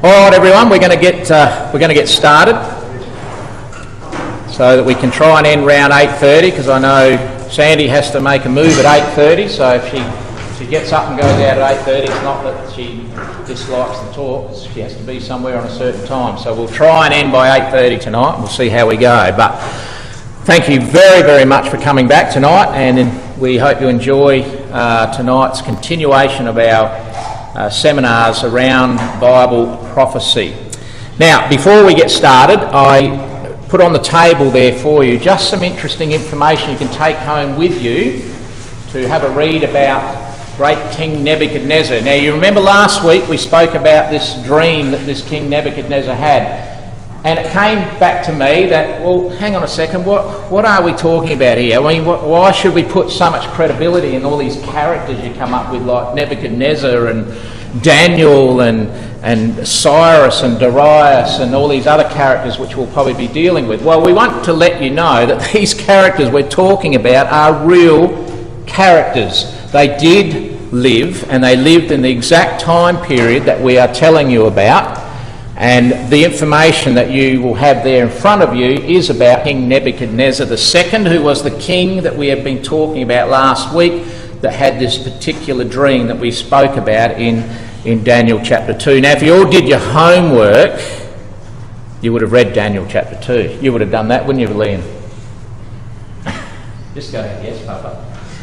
All right, everyone, we're going to get started, so that we can try and end round 8:30, because I know Sandy has to make a move at 8:30. So if she gets up and goes out at 8:30, it's not that she dislikes the talk; she has to be somewhere on a certain time. So we'll try and end by 8:30 tonight. We'll see how we go. But thank you very, very much for coming back tonight, and we hope you enjoy tonight's continuation of our seminars around Bible prophecy. Now, before we get started, I put on the table there for you just some interesting information you can take home with you to have a read about great King Nebuchadnezzar. Now, you remember last week we spoke about this dream that this King Nebuchadnezzar had, and it came back to me that, well, hang on a second, what are we talking about here? I mean, why should we put so much credibility in all these characters you come up with, like Nebuchadnezzar and Daniel and Cyrus and Darius and all these other characters which we'll probably be dealing with? Well, we want to let you know that these characters we're talking about are real characters. They did live, and they lived in the exact time period that we are telling you about. And the information that you will have there in front of you is about King Nebuchadnezzar II, who was the king that we have been talking about last week, that had this particular dream that we spoke about in Daniel chapter 2. Now, if you all did your homework, you would have read Daniel chapter 2. You would have done that, wouldn't you, Liam? Just go ahead, yes, Papa.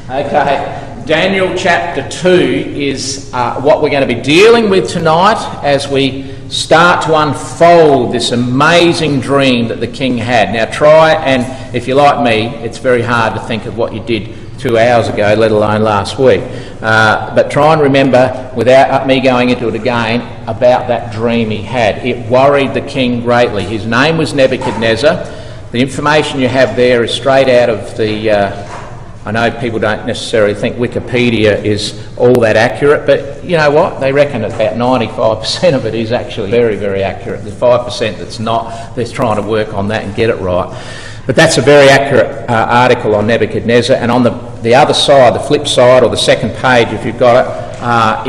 Okay, Daniel chapter 2 is what we're going to be dealing with tonight as we start to unfold this amazing dream that the king had. Now try, and if you're like me, it's very hard to think of what you did 2 hours ago, let alone last week. But try and remember, without me going into it again, about that dream he had. It worried the king greatly. His name was Nebuchadnezzar. The information you have there is straight out of the... I know people don't necessarily think Wikipedia is all that accurate, but you know what? They reckon about 95% of it is actually very, very accurate. The 5% that's not, they're trying to work on that and get it right. But that's a very accurate article on Nebuchadnezzar. And on the other side, the flip side, or the second page if you've got it,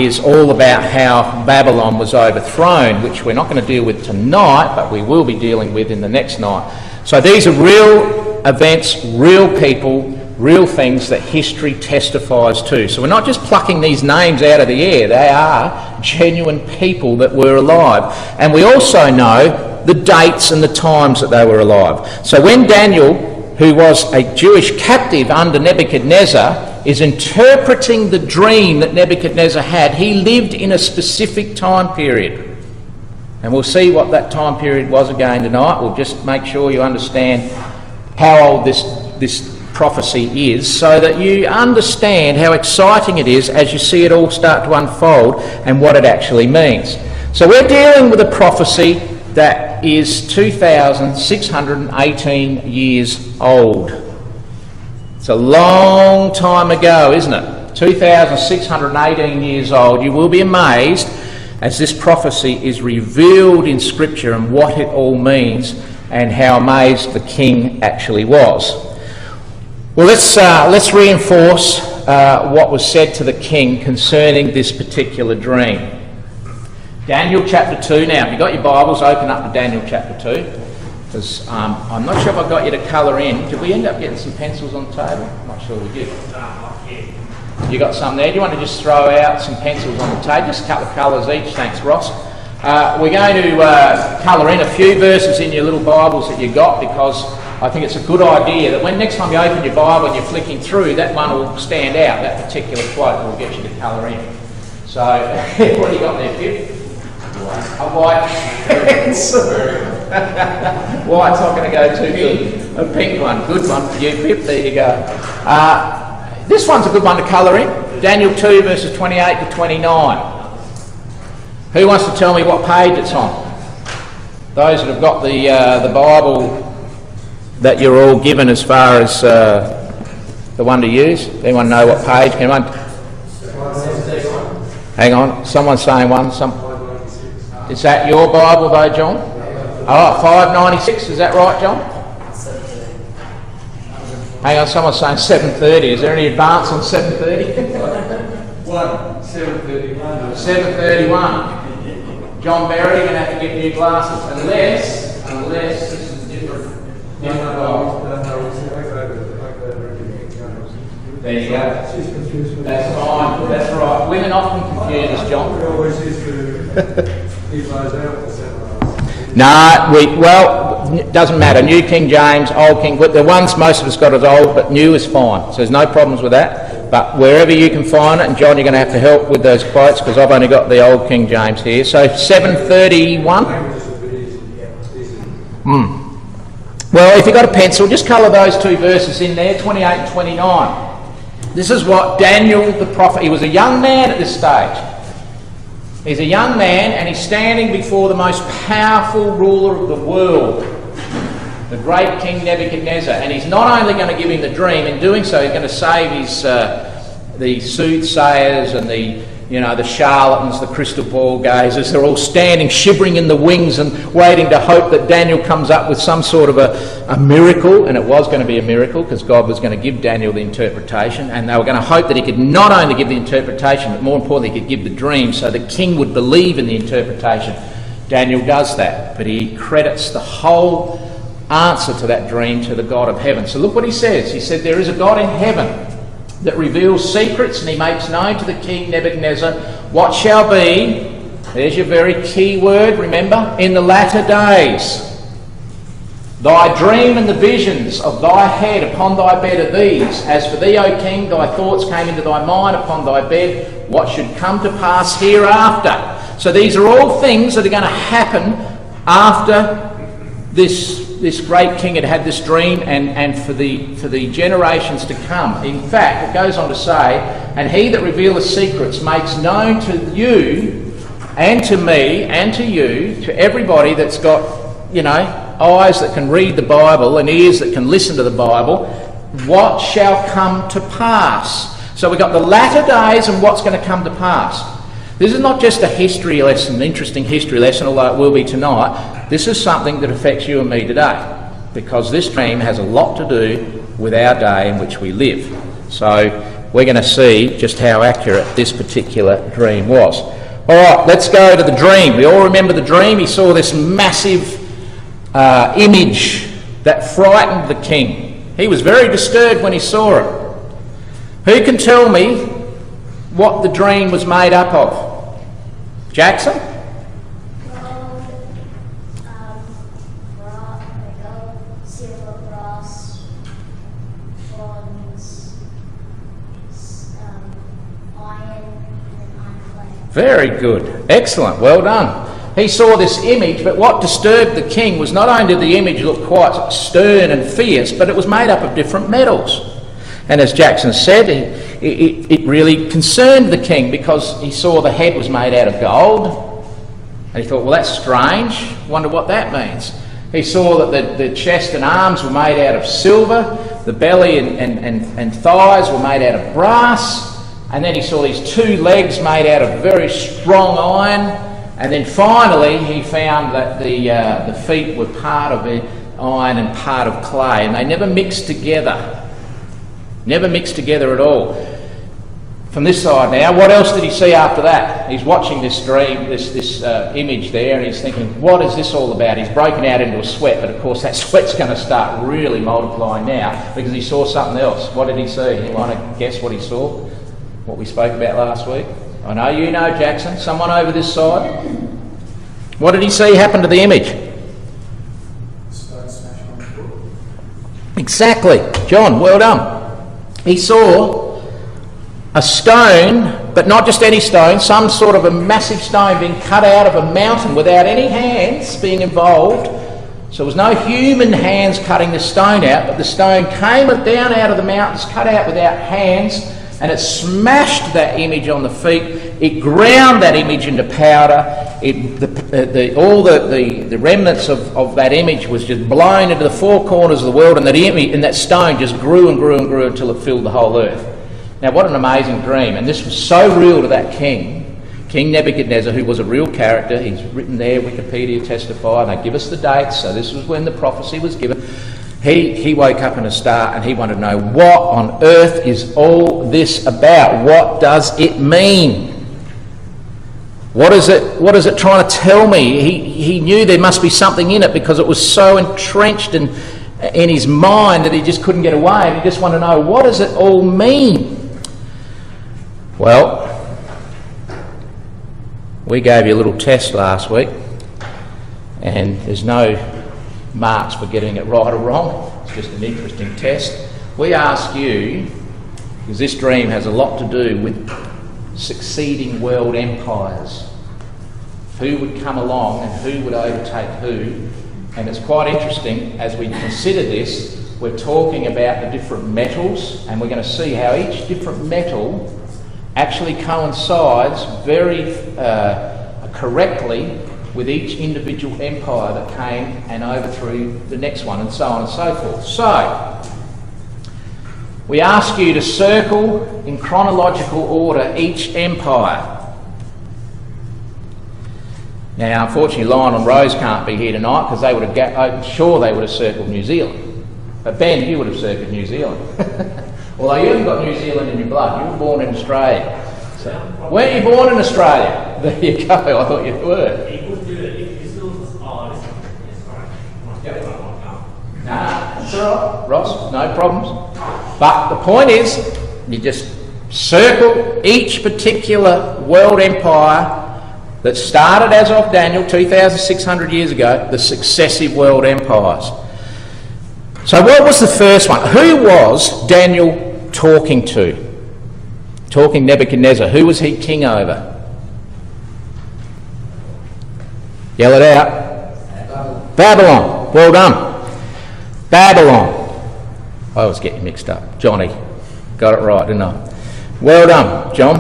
is all about how Babylon was overthrown, which we're not going to deal with tonight, but we will be dealing with in the next night. So these are real events, real people, real things that history testifies to. So we're not just plucking these names out of the air. They are genuine people that were alive. And we also know the dates and the times that they were alive. So when Daniel, who was a Jewish captive under Nebuchadnezzar, is interpreting the dream that Nebuchadnezzar had, he lived in a specific time period. And we'll see what that time period was again tonight. We'll just make sure you understand how old this prophecy is, so that you understand how exciting it is as you see it all start to unfold and what it actually means. So we're dealing with a prophecy that is 2,618 years old. It's a long time ago, isn't it? 2,618 years old. You will be amazed as this prophecy is revealed in Scripture and what it all means and how amazed the king actually was. Well, let's reinforce what was said to the king concerning this particular dream. Daniel chapter 2. Now, if you've got your Bibles, open up to Daniel chapter 2. Because I'm not sure if I got you to colour in. Did we end up getting some pencils on the table? I'm not sure we did. You got some there? Do you want to just throw out some pencils on the table? Just a couple of colours each. Thanks, Ross. We're going to colour in a few verses in your little Bibles that you got, because I think it's a good idea that when next time you open your Bible and you're flicking through, that one will stand out, that particular quote will get you to colour in. So, what do you got there, Pip? A white pencil. White's not going to go too good. A pink one, good one for you, Pip, there you go. This one's a good one to colour in. Daniel 2 verses 28 to 29. Who wants to tell me what page it's on? Those that have got the Bible that you're all given as far as the one to use. Anyone know what page? Anyone? Hang on, someone's saying one. Is that your Bible though, John? Oh, 596, is that right, John? Hang on, someone's saying 730. Is there any advance on 730? 731. John Berry, you're going to have to get new glasses, unless this is different. There you go. That's fine. That's right. Women often confuse us, John. We always used to keep those out. No, it doesn't matter. New King James, Old King, the ones most of us got is old, but new is fine. So there's no problems with that. But wherever you can find it, and John, you're going to have to help with those quotes because I've only got the Old King James here. So 731. Well, if you've got a pencil, just colour those two verses in there, 28 and 29. This is what Daniel the prophet, he was a young man at this stage. He's a young man and he's standing before the most powerful ruler of the world, the great King Nebuchadnezzar. And he's not only going to give him the dream, in doing so he's going to save his the soothsayers and the charlatans, the crystal ball gazers. They're all standing shivering in the wings and waiting to hope that Daniel comes up with some sort of a miracle. And it was going to be a miracle because God was going to give Daniel the interpretation, and they were going to hope that he could not only give the interpretation but more importantly he could give the dream so the king would believe in the interpretation. Daniel does that, but he credits the whole answer to that dream to the God of heaven. So look what he says. He said, there is a God in heaven that reveals secrets, and he makes known to the king Nebuchadnezzar what shall be, there's your very key word, remember, in the latter days. Thy dream and the visions of thy head upon thy bed are these. As for thee, O king, thy thoughts came into thy mind upon thy bed, what should come to pass hereafter. So these are all things that are going to happen after this great king had had this dream and for the generations to come. In fact, it goes on to say, and he that revealeth secrets makes known to you and to me and to you, to everybody that's got, eyes that can read the Bible and ears that can listen to the Bible, what shall come to pass. So we've got the latter days and what's going to come to pass. This is not just a history lesson, an interesting history lesson, although it will be tonight. This is something that affects you and me today, because this dream has a lot to do with our day in which we live. So we're going to see just how accurate this particular dream was. All right, let's go to the dream. We all remember the dream. He saw this massive image that frightened the king. He was very disturbed when he saw it. Who can tell me what the dream was made up of? Jackson? Gold, silver, brass, bronze, iron, and iron. Very good. Excellent. Well done. He saw this image, but what disturbed the king was not only did the image look quite stern and fierce, but it was made up of different metals. And as Jackson said, it really concerned the king because he saw the head was made out of gold. And he thought, well, that's strange. Wonder what that means. He saw that the chest and arms were made out of silver. The belly and thighs were made out of brass. And then he saw these two legs made out of very strong iron. And then finally he found that the feet were part of the iron and part of clay. And they never mixed together. Never mixed together at all. From this side now, what else did he see after that? He's watching this dream, this image there, and he's thinking, what is this all about? He's broken out into a sweat, but of course that sweat's going to start really multiplying now because he saw something else. What did he see? You want to guess what he saw? What we spoke about last week? I know you know, Jackson. Someone over this side. What did he see happen to the image? Stone smash on the floor. Exactly. John, well done. He saw a stone, but not just any stone, some sort of a massive stone being cut out of a mountain without any hands being involved. So there was no human hands cutting the stone out, but the stone came down out of the mountains, cut out without hands, and it smashed that image on the feet. It ground that image into powder. All the remnants of that image was just blown into the four corners of the world, and that stone just grew and grew and grew until it filled the whole earth. Now, what an amazing dream. And this was so real to that king, King Nebuchadnezzar, who was a real character. He's written there, Wikipedia testify, and they give us the dates, so this was when the prophecy was given. He woke up in a start and he wanted to know, what on earth is all this about? What does it mean? What is it trying to tell me? He knew there must be something in it because it was so entrenched in his mind that he just couldn't get away. And he just wanted to know, what does it all mean? Well, we gave you a little test last week, and there's no marks for getting it right or wrong. It's just an interesting test. We ask you, because this dream has a lot to do with succeeding world empires. Who would come along and who would overtake who? And it's quite interesting as we consider this. We're talking about the different metals, and we're going to see how each different metal actually coincides very correctly with each individual empire that came and overthrew the next one, and so on and so forth. So, we ask you to circle in chronological order each empire. Now, unfortunately, Lionel and Rose can't be here tonight because they would have I'm sure they would have circled New Zealand. But Ben, you would have circled New Zealand. Although you haven't got New Zealand in your blood, you were born in Australia. So, weren't you born in Australia? There you go, I thought you were. Nah, that's all right, Ross, no problems. But the point is, you just circle each particular world empire that started as of Daniel 2,600 years ago, the successive world empires. So what was the first one? Who was Daniel talking to? Talking Nebuchadnezzar. Who was he king over? Yell it out. Babylon. Well done. Babylon. I was getting mixed up. Johnny. Got it right, didn't I? Well done, John.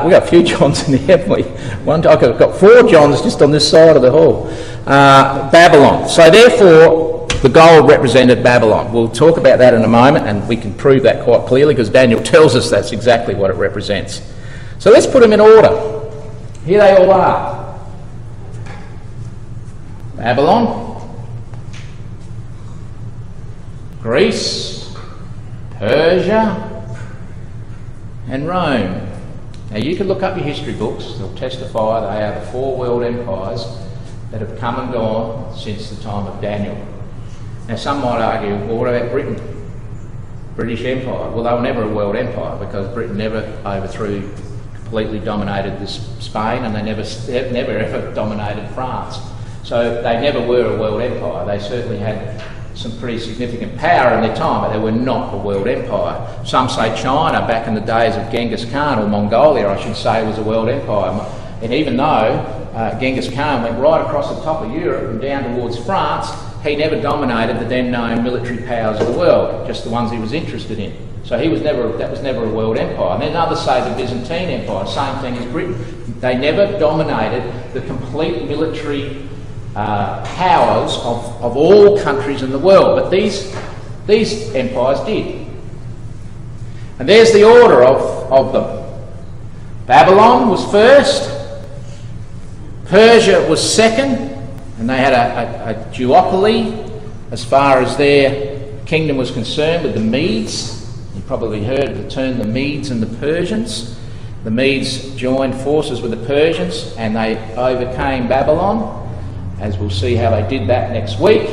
We've got a few Johns in here, haven't we? I've got 4 Johns just on this side of the hall. Babylon. So therefore, the gold represented Babylon. We'll talk about that in a moment, and we can prove that quite clearly because Daniel tells us that's exactly what it represents. So let's put them in order. Here they all are. Babylon, Greece, Persia, and Rome. Now you can look up your history books, they'll testify they are the 4 world empires that have come and gone since the time of Daniel. Now some might argue, well, what about Britain? British Empire? Well, they were never a world empire because Britain never overthrew, completely dominated Spain, and they never ever dominated France. So they never were a world empire. They certainly had some pretty significant power in their time, but they were not a world empire. Some say China, back in the days of Genghis Khan, or Mongolia I should say, was a world empire. And even though Genghis Khan went right across the top of Europe and down towards France, he never dominated the then known military powers of the world, just the ones he was interested in. So that was never a world empire. And then others say the Byzantine Empire, same thing as Britain. They never dominated the complete military powers of all countries in the world, but these empires did. And there's the order of them. Babylon was first, Persia was second, and they had a duopoly as far as their kingdom was concerned with the Medes. You probably heard the term the Medes and the Persians. The Medes joined forces with the Persians and they overcame Babylon, as we'll see how they did that next week.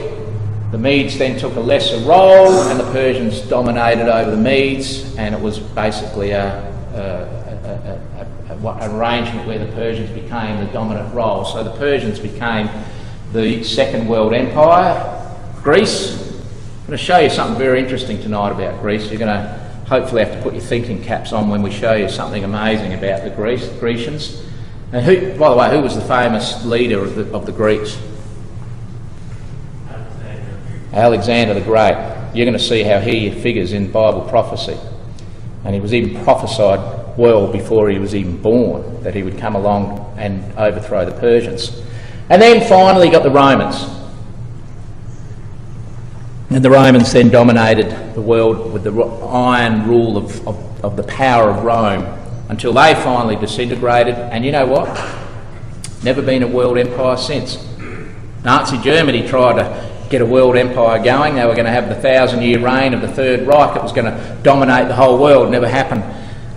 The Medes then took a lesser role and the Persians dominated over the Medes, and it was basically an arrangement where the Persians became the dominant role. So the Persians became the second world empire. Greece. I'm going to show you something very interesting tonight about Greece. You're going to hopefully have to put your thinking caps on when we show you something amazing about the Grecians. And who, by the way, who was the famous leader of the Greeks? Alexander the Great. You're going to see how he figures in Bible prophecy. And he was even prophesied well before he was even born, that he would come along and overthrow the Persians. And then finally you got the Romans. And the Romans then dominated the world with the iron rule of the power of Rome until they finally disintegrated. And you know what? Never been a world empire since. Nazi Germany tried to get a world empire going. They were going to have the 1,000-year reign of the Third Reich. It was going to dominate the whole world. Never happened.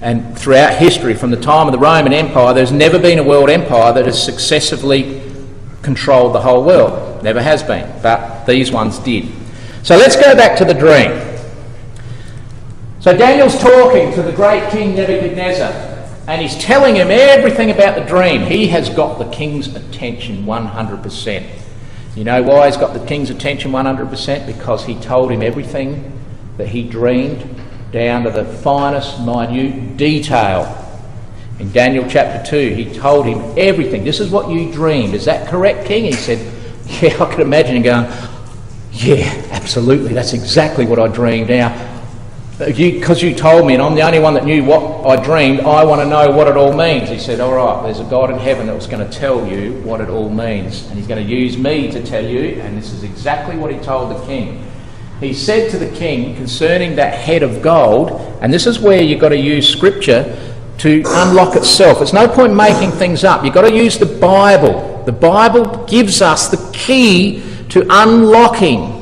And throughout history, from the time of the Roman Empire, there's never been a world empire that has successively controlled the whole world. Never has been, but these ones did. So let's go back to the dream. So Daniel's talking to the great King Nebuchadnezzar, and he's telling him everything about the dream. He has got the king's attention 100%. You know why he's got the king's attention 100%? Because he told him everything that he dreamed, down to the finest, minute detail. In Daniel chapter 2, he told him everything. This is what you dreamed. Is that correct, King? He said, yeah, I could imagine him going, yeah, absolutely, that's exactly what I dreamed. Now, because you told me and I'm the only one that knew what I dreamed, I want to know what it all means. He said, all right, there's a God in heaven that was going to tell you what it all means. And he's going to use me to tell you, and this is exactly what he told the king. He said to the king concerning that head of gold, and this is where you've got to use scripture to unlock itself. There's no point making things up. You've got to use the Bible. The Bible gives us the key to unlocking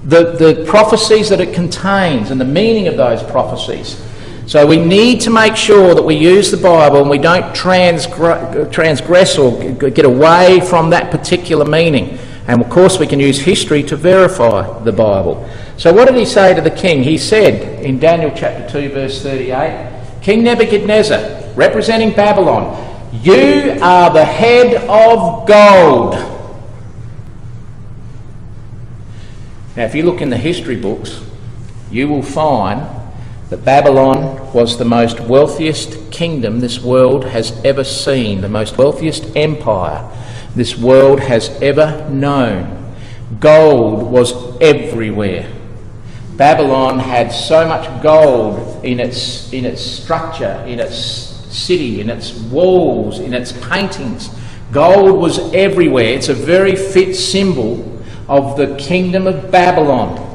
the prophecies that it contains and the meaning of those prophecies. So we need to make sure that we use the Bible and we don't transgress or get away from that particular meaning. And of course we can use history to verify the Bible. So what did he say to the king? He said in Daniel chapter 2 verse 38, King Nebuchadnezzar, representing Babylon, you are the head of gold. Now if you look in the history books, you will find that Babylon was the most wealthiest kingdom this world has ever seen, the most wealthiest empire this world has ever known. Gold was everywhere. Babylon had so much gold in its structure, in its city, in its walls, in its paintings. Gold was everywhere. It's a very fit symbol of the kingdom of Babylon.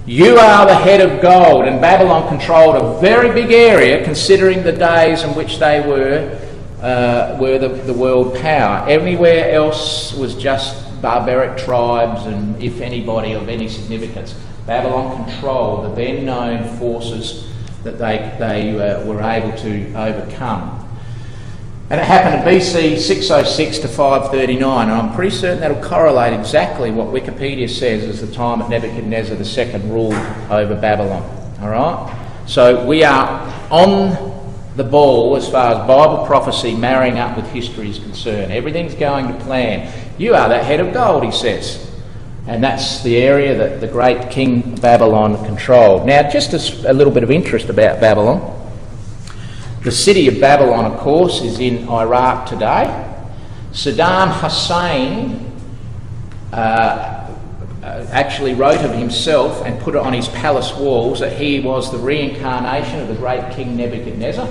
You are the head of gold, and Babylon controlled a very big area considering the days in which they were the world power. Everywhere else was just barbaric tribes and, if anybody, of any significance. Babylon controlled the then known forces that they were able to overcome. And it happened in BC 606 to 539, and I'm pretty certain that'll correlate exactly what Wikipedia says as the time that Nebuchadnezzar II ruled over Babylon. All right? So we are on the ball as far as Bible prophecy marrying up with history is concerned. Everything's going to plan. You are that head of gold, he says. And that's the area that the great King Babylon controlled. Now, just a little bit of interest about Babylon. The city of Babylon, of course, is in Iraq today. Saddam Hussein actually wrote of himself and put it on his palace walls that he was the reincarnation of the great King Nebuchadnezzar.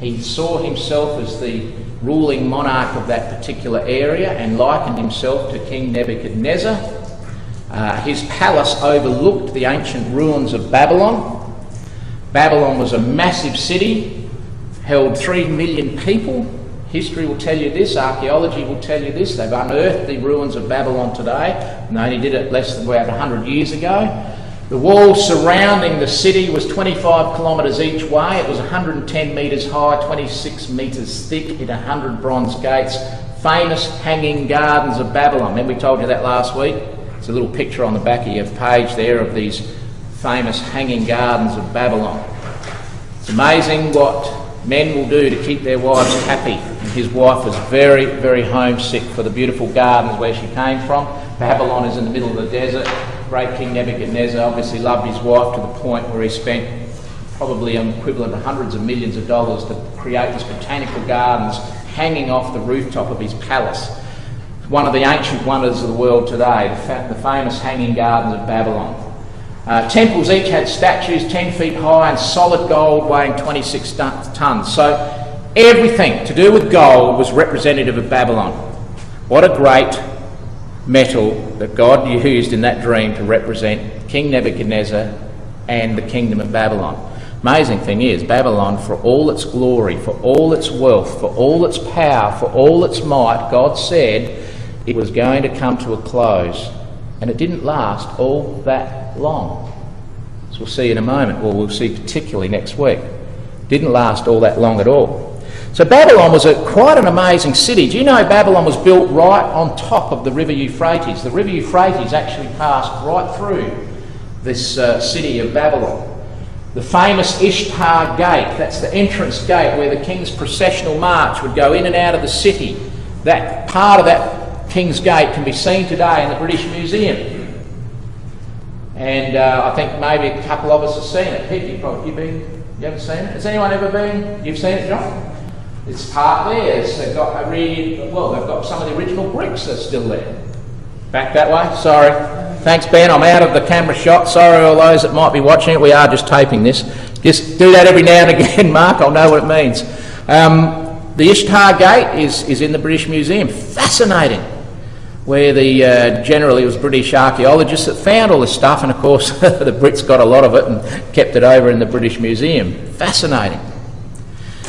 He saw himself as the ruling monarch of that particular area and likened himself to King Nebuchadnezzar. His palace overlooked the ancient ruins of Babylon. Babylon was a massive city, held 3 million people. History will tell you this, archaeology will tell you this. They've unearthed the ruins of Babylon today, and they only did it less than about 100 years ago. The wall surrounding the city was 25 kilometres each way. It was 110 metres high, 26 metres thick, it had 100 bronze gates. Famous hanging gardens of Babylon. Remember we told you that last week? It's a little picture on the back of your page there of these famous hanging gardens of Babylon. It's amazing what men will do to keep their wives happy. And his wife was very, very homesick for the beautiful gardens where she came from. Babylon is in the middle of the desert. Great King Nebuchadnezzar obviously loved his wife to the point where he spent probably an equivalent of hundreds of millions of dollars to create these botanical gardens hanging off the rooftop of his palace. One of the ancient wonders of the world today, the famous hanging gardens of Babylon. Temples each had statues 10 feet high and solid gold weighing 26 tonnes. So everything to do with gold was representative of Babylon. What a great metal that God used in that dream to represent King Nebuchadnezzar and the kingdom of Babylon. Amazing thing is, Babylon, for all its glory, for all its wealth, for all its power, for all its might, God said it was going to come to a close. And it didn't last all that long. As we'll see in a moment, or we'll see particularly next week. Didn't last all that long at all. So Babylon was quite an amazing city. Do you know Babylon was built right on top of the river Euphrates? The river Euphrates actually passed right through this city of Babylon. The famous Ishtar Gate, that's the entrance gate where the king's processional march would go in and out of the city. That part of that King's Gate can be seen today in the British Museum. And I think maybe a couple of us have seen it. Pete, you haven't seen it? Has anyone ever been? You've seen it, John? It's part there. They've got some of the original bricks that's still there. Back that way. Sorry. Thanks, Ben. I'm out of the camera shot. Sorry, all those that might be watching it. We are just taping this. Just do that every now and again, Mark. I'll know what it means. The Ishtar Gate is in the British Museum. Fascinating. Where generally it was British archaeologists that found all this stuff, and of course the Brits got a lot of it and kept it over in the British Museum. Fascinating.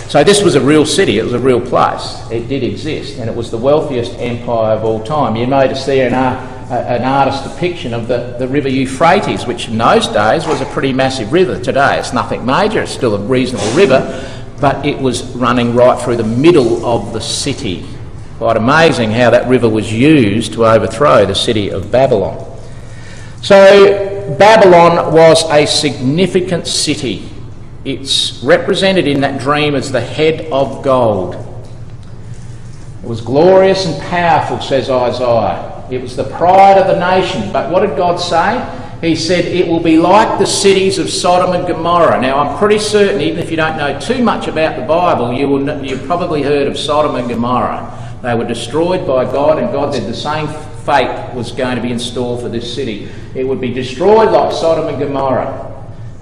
So this was a real city, it was a real place. It did exist, and it was the wealthiest empire of all time. You notice there an artist's depiction of the river Euphrates, which in those days was a pretty massive river. Today it's nothing major, it's still a reasonable river, but it was running right through the middle of the city. Quite amazing how that river was used to overthrow the city of Babylon. So Babylon was a significant city. It's represented in that dream as the head of gold. It was glorious and powerful, says Isaiah. It was the pride of the nation. But what did God say? He said, it will be like the cities of Sodom and Gomorrah. Now, I'm pretty certain, even if you don't know too much about the Bible, you've probably heard of Sodom and Gomorrah. They were destroyed by God, and God said the same fate was going to be in store for this city. It would be destroyed like Sodom and Gomorrah.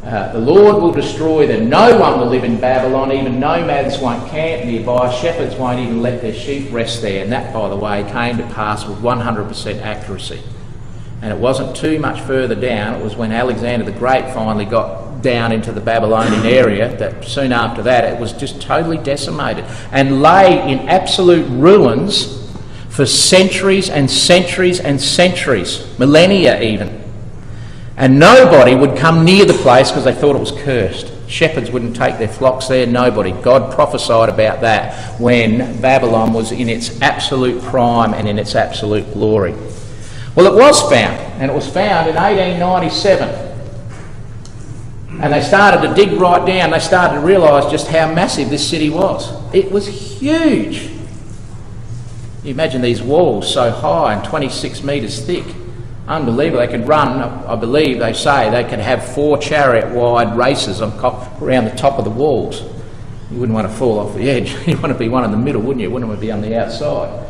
The Lord will destroy them. No one will live in Babylon. Even nomads won't camp nearby. Shepherds won't even let their sheep rest there. And that, by the way, came to pass with 100% accuracy. And it wasn't too much further down. It was when Alexander the Great finally got down into the Babylonian area that soon after that it was just totally decimated and lay in absolute ruins for centuries and centuries and centuries, millennia even. And nobody would come near the place because they thought it was cursed. Shepherds wouldn't take their flocks there, nobody. God prophesied about that when Babylon was in its absolute prime and in its absolute glory. Well, it was found, and it was found in 1897. And they started to dig right down. They started to realise just how massive this city was. It was huge. You imagine these walls so high and 26 metres thick. Unbelievable. They could run, I believe they say, they could have 4 chariot-wide races around the top of the walls. You wouldn't want to fall off the edge. You'd want to be one in the middle, wouldn't you? Wouldn't want to be on the outside.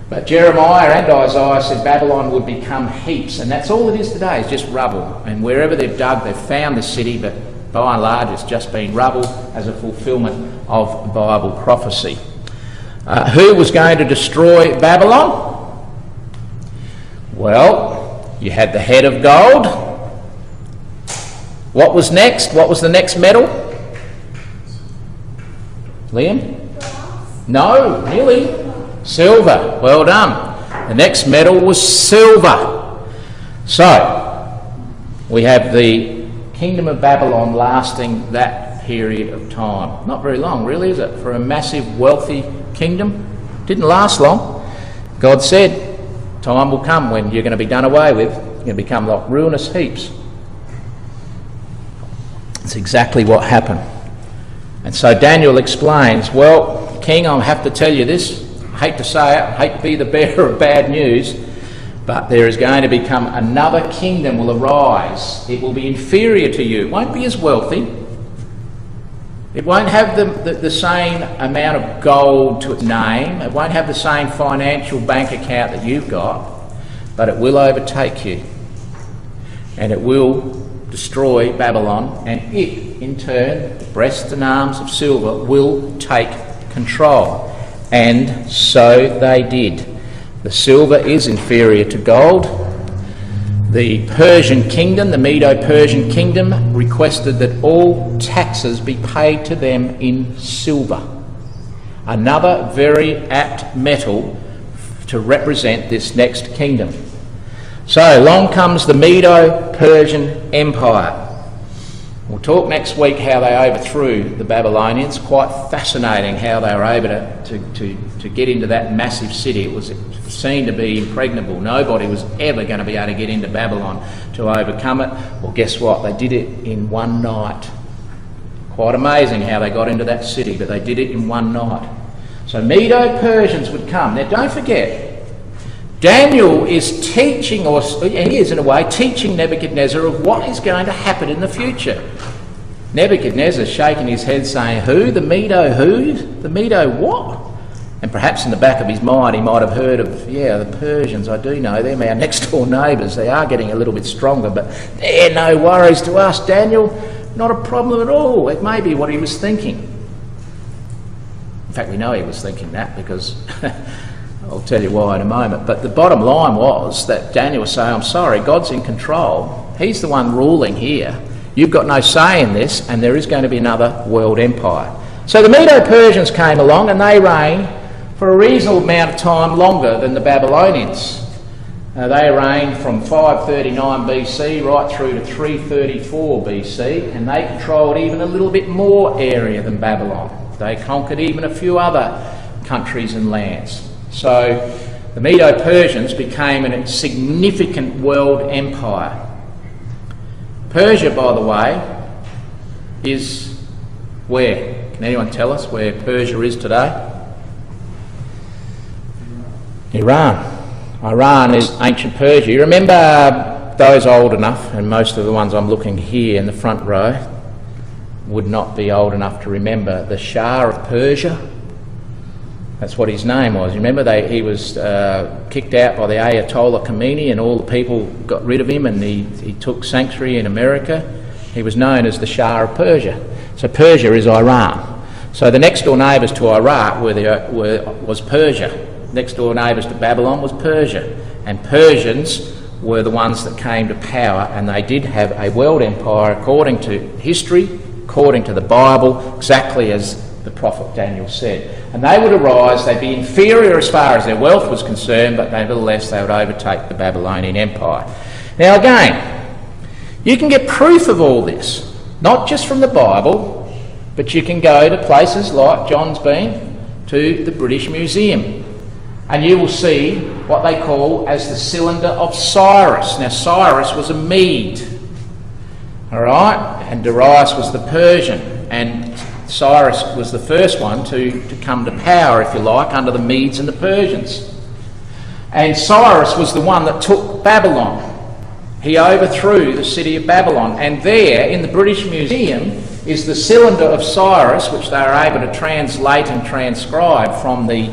But Jeremiah and Isaiah said Babylon would become heaps, and that's all it is today, is just rubble. And wherever they've dug, they've found the city, but by and large it's just been rubble as a fulfilment of Bible prophecy. Who was going to destroy Babylon? Well, you had the head of gold. What was next? What was the next metal? Liam? No, nearly. Silver. Well done. The next metal was silver. So, we have the kingdom of Babylon lasting that period of time. Not very long, really, is it? For a massive, wealthy kingdom. Didn't last long. God said, time will come when you're going to be done away with. You're going to become like ruinous heaps. It's exactly what happened. And so Daniel explains, well, King, I'll have to tell you this. I hate to say it, I hate to be the bearer of bad news, but there is going to become another kingdom will arise. It will be inferior to you. It won't be as wealthy. It won't have the same amount of gold to its name. It won't have the same financial bank account that you've got, but it will overtake you. And it will destroy Babylon, and it, in turn, the breasts and arms of silver, will take control. And so they did. The silver is inferior to gold. The Persian kingdom, the Medo-Persian kingdom, requested that all taxes be paid to them in silver. Another very apt metal to represent this next kingdom. So along comes the Medo-Persian Empire. We'll talk next week how they overthrew the Babylonians. Quite fascinating how they were able to get into that massive city. It was seen to be impregnable. Nobody was ever going to be able to get into Babylon to overcome it. Well, guess what? They did it in one night. Quite amazing how they got into that city, but they did it in one night. So Medo-Persians would come. Now don't forget, Daniel is teaching, or he is in a way, teaching Nebuchadnezzar of what is going to happen in the future. Nebuchadnezzar shaking his head saying, who? The Medo who? The Medo what? And perhaps in the back of his mind he might have heard of, the Persians, I do know, they're our next door neighbours. They are getting a little bit stronger, but they're no worries to us, Daniel. Not a problem at all. It may be what he was thinking. In fact, we know he was thinking that because I'll tell you why in a moment. But the bottom line was that Daniel was saying, I'm sorry, God's in control. He's the one ruling here. You've got no say in this, and there is going to be another world empire. So the Medo-Persians came along and they reigned for a reasonable amount of time longer than the Babylonians. They reigned from 539 BC right through to 334 BC, and they controlled even a little bit more area than Babylon. They conquered even a few other countries and lands. So the Medo-Persians became a significant world empire. Persia, by the way, is where? Can anyone tell us where Persia is today? Iran. Iran is ancient Persia. You remember those old enough, and most of the ones I'm looking here in the front row would not be old enough to remember the Shah of Persia. That's what his name was. You remember he was kicked out by the Ayatollah Khomeini, and all the people got rid of him, and he took sanctuary in America. He was known as the Shah of Persia. So Persia is Iran. So the next door neighbours to Iraq was Persia. Next door neighbours to Babylon was Persia. And Persians were the ones that came to power, and they did have a world empire according to history, according to the Bible, exactly as the prophet Daniel said. And they would arise, they'd be inferior as far as their wealth was concerned, but nevertheless they would overtake the Babylonian Empire. Now again, you can get proof of all this, not just from the Bible, but you can go to places like John's been to the British Museum, and you will see what they call as the cylinder of Cyrus. Now Cyrus was a Mede, alright, and Darius was the Persian, and Cyrus was the first one to come to power, if you like, under the Medes and the Persians. And Cyrus was the one that took Babylon. He overthrew the city of Babylon. And there, in the British Museum, is the cylinder of Cyrus, which they were able to translate and transcribe from the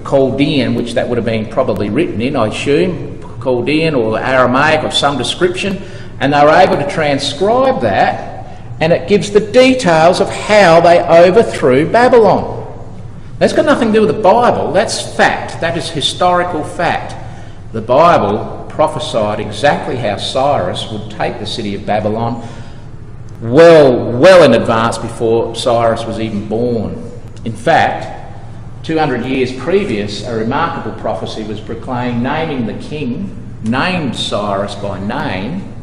Chaldean, which that would have been probably written in, I assume, Chaldean or Aramaic of some description. And they were able to transcribe that, and it gives the details of how they overthrew Babylon. That's got nothing to do with the Bible. That's fact. That is historical fact. The Bible prophesied exactly how Cyrus would take the city of Babylon well in advance before Cyrus was even born. In fact, 200 years previous, a remarkable prophecy was proclaimed naming the king, named Cyrus by name,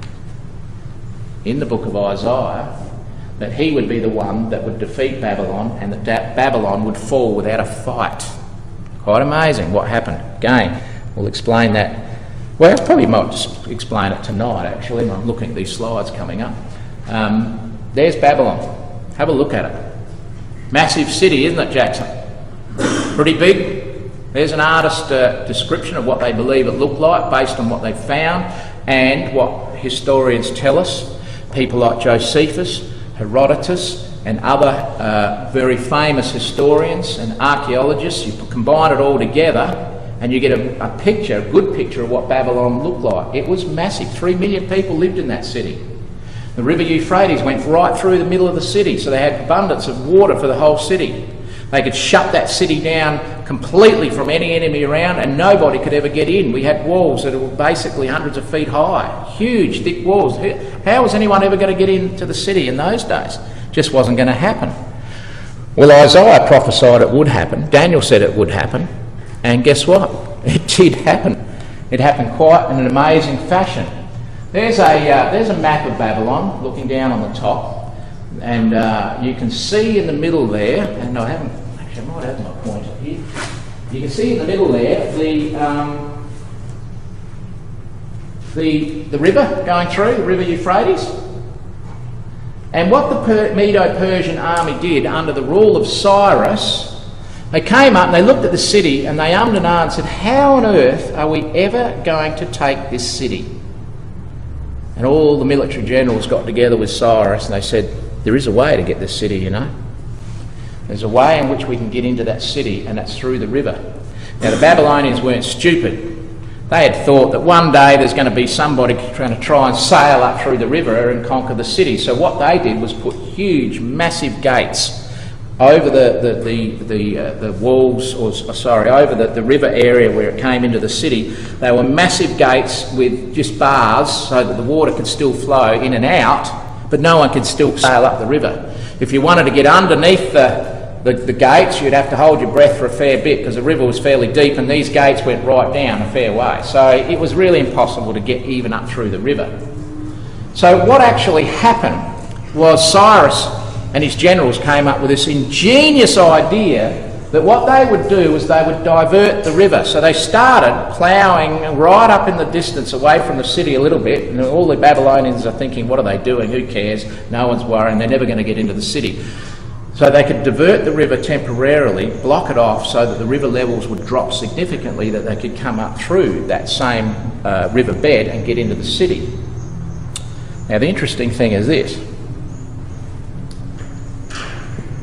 in the book of Isaiah, that he would be the one that would defeat Babylon, and that Babylon would fall without a fight. Quite amazing what happened. Again, we'll explain that. Well, I probably might just explain it tonight, actually. I'm looking at these slides coming up. There's Babylon. Have a look at it. Massive city, isn't it, Jackson? Pretty big. There's an artist's description of what they believe it looked like based on what they found and what historians tell us. People like Josephus, Herodotus, and other very famous historians and archaeologists. You combine it all together and you get a picture, a good picture of what Babylon looked like. It was massive. 3 million people lived in that city. The river Euphrates went right through the middle of the city, so they had abundance of water for the whole city. They could shut that city down completely from any enemy around, and nobody could ever get in. We had walls that were basically hundreds of feet high, huge, thick walls. How was anyone ever going to get into the city in those days? Just wasn't going to happen. Well, Isaiah prophesied it would happen. Daniel said it would happen. And guess what? It did happen. It happened quite in an amazing fashion. There's a map of Babylon looking down on the top. And you can see in the middle there, and I haven't, actually I might have my pointer here. You can see in the middle there the river going through, the River Euphrates. And what the Medo-Persian army did under the rule of Cyrus, they came up and they looked at the city and they ummed and ahed and said, how on earth are we ever going to take this city? And all the military generals got together with Cyrus and they said, there is a way to get this city, you know. There's a way in which we can get into that city, and that's through the river. Now the Babylonians weren't stupid. They had thought that one day there's going to be somebody trying to try and sail up through the river and conquer the city. So what they did was put huge, massive gates over the walls, over the river area where it came into the city. They were massive gates with just bars so that the water could still flow in and out, but no one could still sail up the river. If you wanted to get underneath the gates, you'd have to hold your breath for a fair bit because the river was fairly deep and these gates went right down a fair way. So it was really impossible to get even up through the river. So what actually happened was Cyrus and his generals came up with this ingenious idea that what they would do was they would divert the river. So they started ploughing right up in the distance away from the city a little bit, and all the Babylonians are thinking, what are they doing? Who cares? No one's worrying. They're never going to get into the city. So they could divert the river temporarily, block it off so that the river levels would drop significantly, that they could come up through that same river bed and get into the city. Now the interesting thing is this.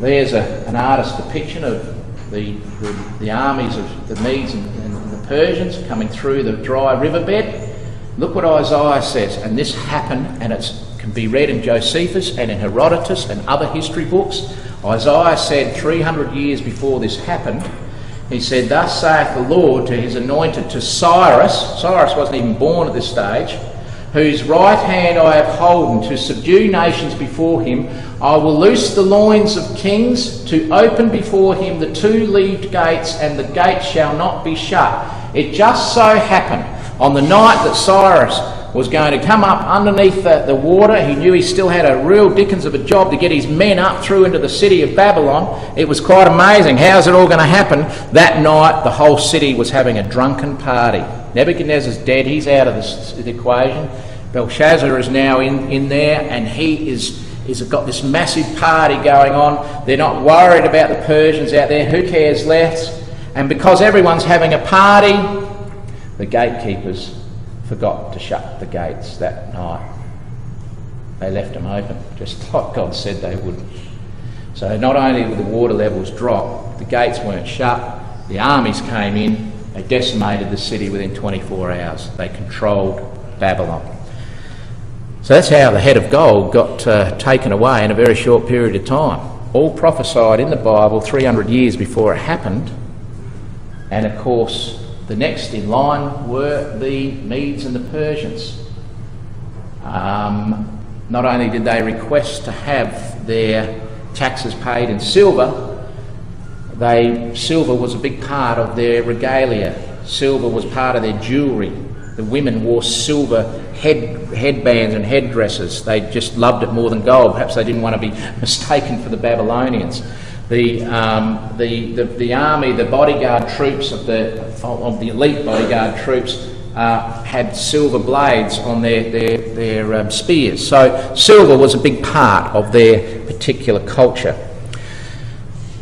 There's an artist's depiction of the armies of the Medes and the Persians coming through the dry riverbed. Look what Isaiah says, and this happened, and it can be read in Josephus and in Herodotus and other history books. Isaiah said 300 years before this happened, he said, thus saith the Lord to his anointed, to Cyrus. Cyrus wasn't even born at this stage. Whose right hand I have holden to subdue nations before him. I will loose the loins of kings, to open before him the two-leaved gates, and the gates shall not be shut. It just so happened on the night that Cyrus was going to come up underneath the water. He knew he still had a real dickens of a job to get his men up through into the city of Babylon. It was quite amazing. How's it all going to happen? That night the whole city was having a drunken party. Nebuchadnezzar's dead, he's out of the equation. Belshazzar is now in there, and he's got this massive party going on. They're not worried about the Persians out there. Who cares less? And because everyone's having a party, the gatekeepers forgot to shut the gates that night. They left them open, just like God said they would. So not only would the water levels drop, the gates weren't shut, the armies came in, they decimated the city within 24 hours. They controlled Babylon. So that's how the head of gold got taken away in a very short period of time. All prophesied in the Bible 300 years before it happened. And of course, the next in line were the Medes and the Persians. Not only did they request to have their taxes paid in silver, silver was a big part of their regalia. Silver was part of their jewellery. The women wore silver headbands and headdresses. They just loved it more than gold. Perhaps they didn't want to be mistaken for the Babylonians. The army, the bodyguard troops of the elite bodyguard troops had silver blades on their spears. So silver was a big part of their particular culture.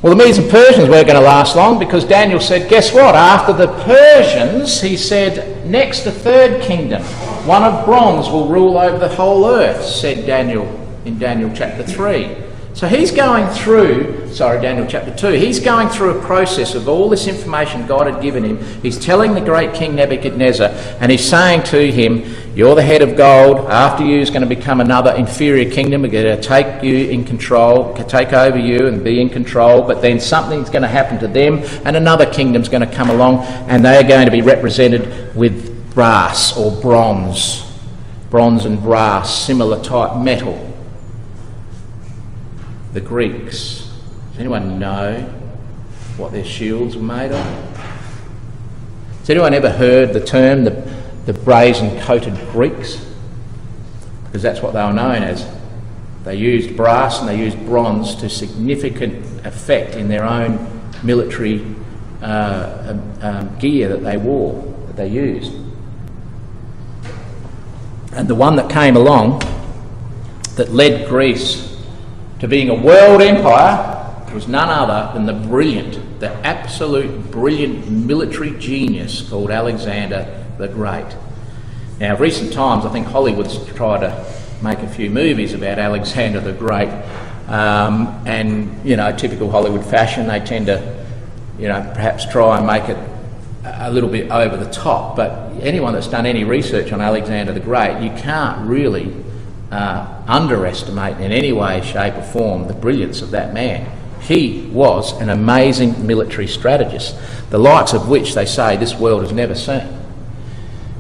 Well, the Medes and Persians weren't going to last long, because Daniel said, guess what? After the Persians, he said, next a third kingdom, one of bronze, will rule over the whole earth, said Daniel in Daniel chapter 3. So he's going through, Daniel chapter 2, he's going through a process of all this information God had given him. He's telling the great King Nebuchadnezzar, and he's saying to him, you're the head of gold, after you is going to become another inferior kingdom. We're going to take you in control, take over you and be in control, but then something's going to happen to them, and another kingdom's going to come along, and they're going to be represented with brass or bronze and brass, similar type metal. The Greeks, does anyone know what their shields were made of? Has anyone ever heard the term the brazen-coated Greeks? Because that's what they were known as. They used brass and they used bronze to significant effect in their own military gear that they wore, that they used. And the one that came along that led Greece to being a world empire was none other than the absolute brilliant military genius called Alexander the Great. Now, of recent times, I think Hollywood's tried to make a few movies about Alexander the Great, and, typical Hollywood fashion, they tend to, perhaps try and make it a little bit over the top. But anyone that's done any research on Alexander the Great, you can't really underestimate in any way, shape or form the brilliance of that man. He was an amazing military strategist, the likes of which they say this world has never seen.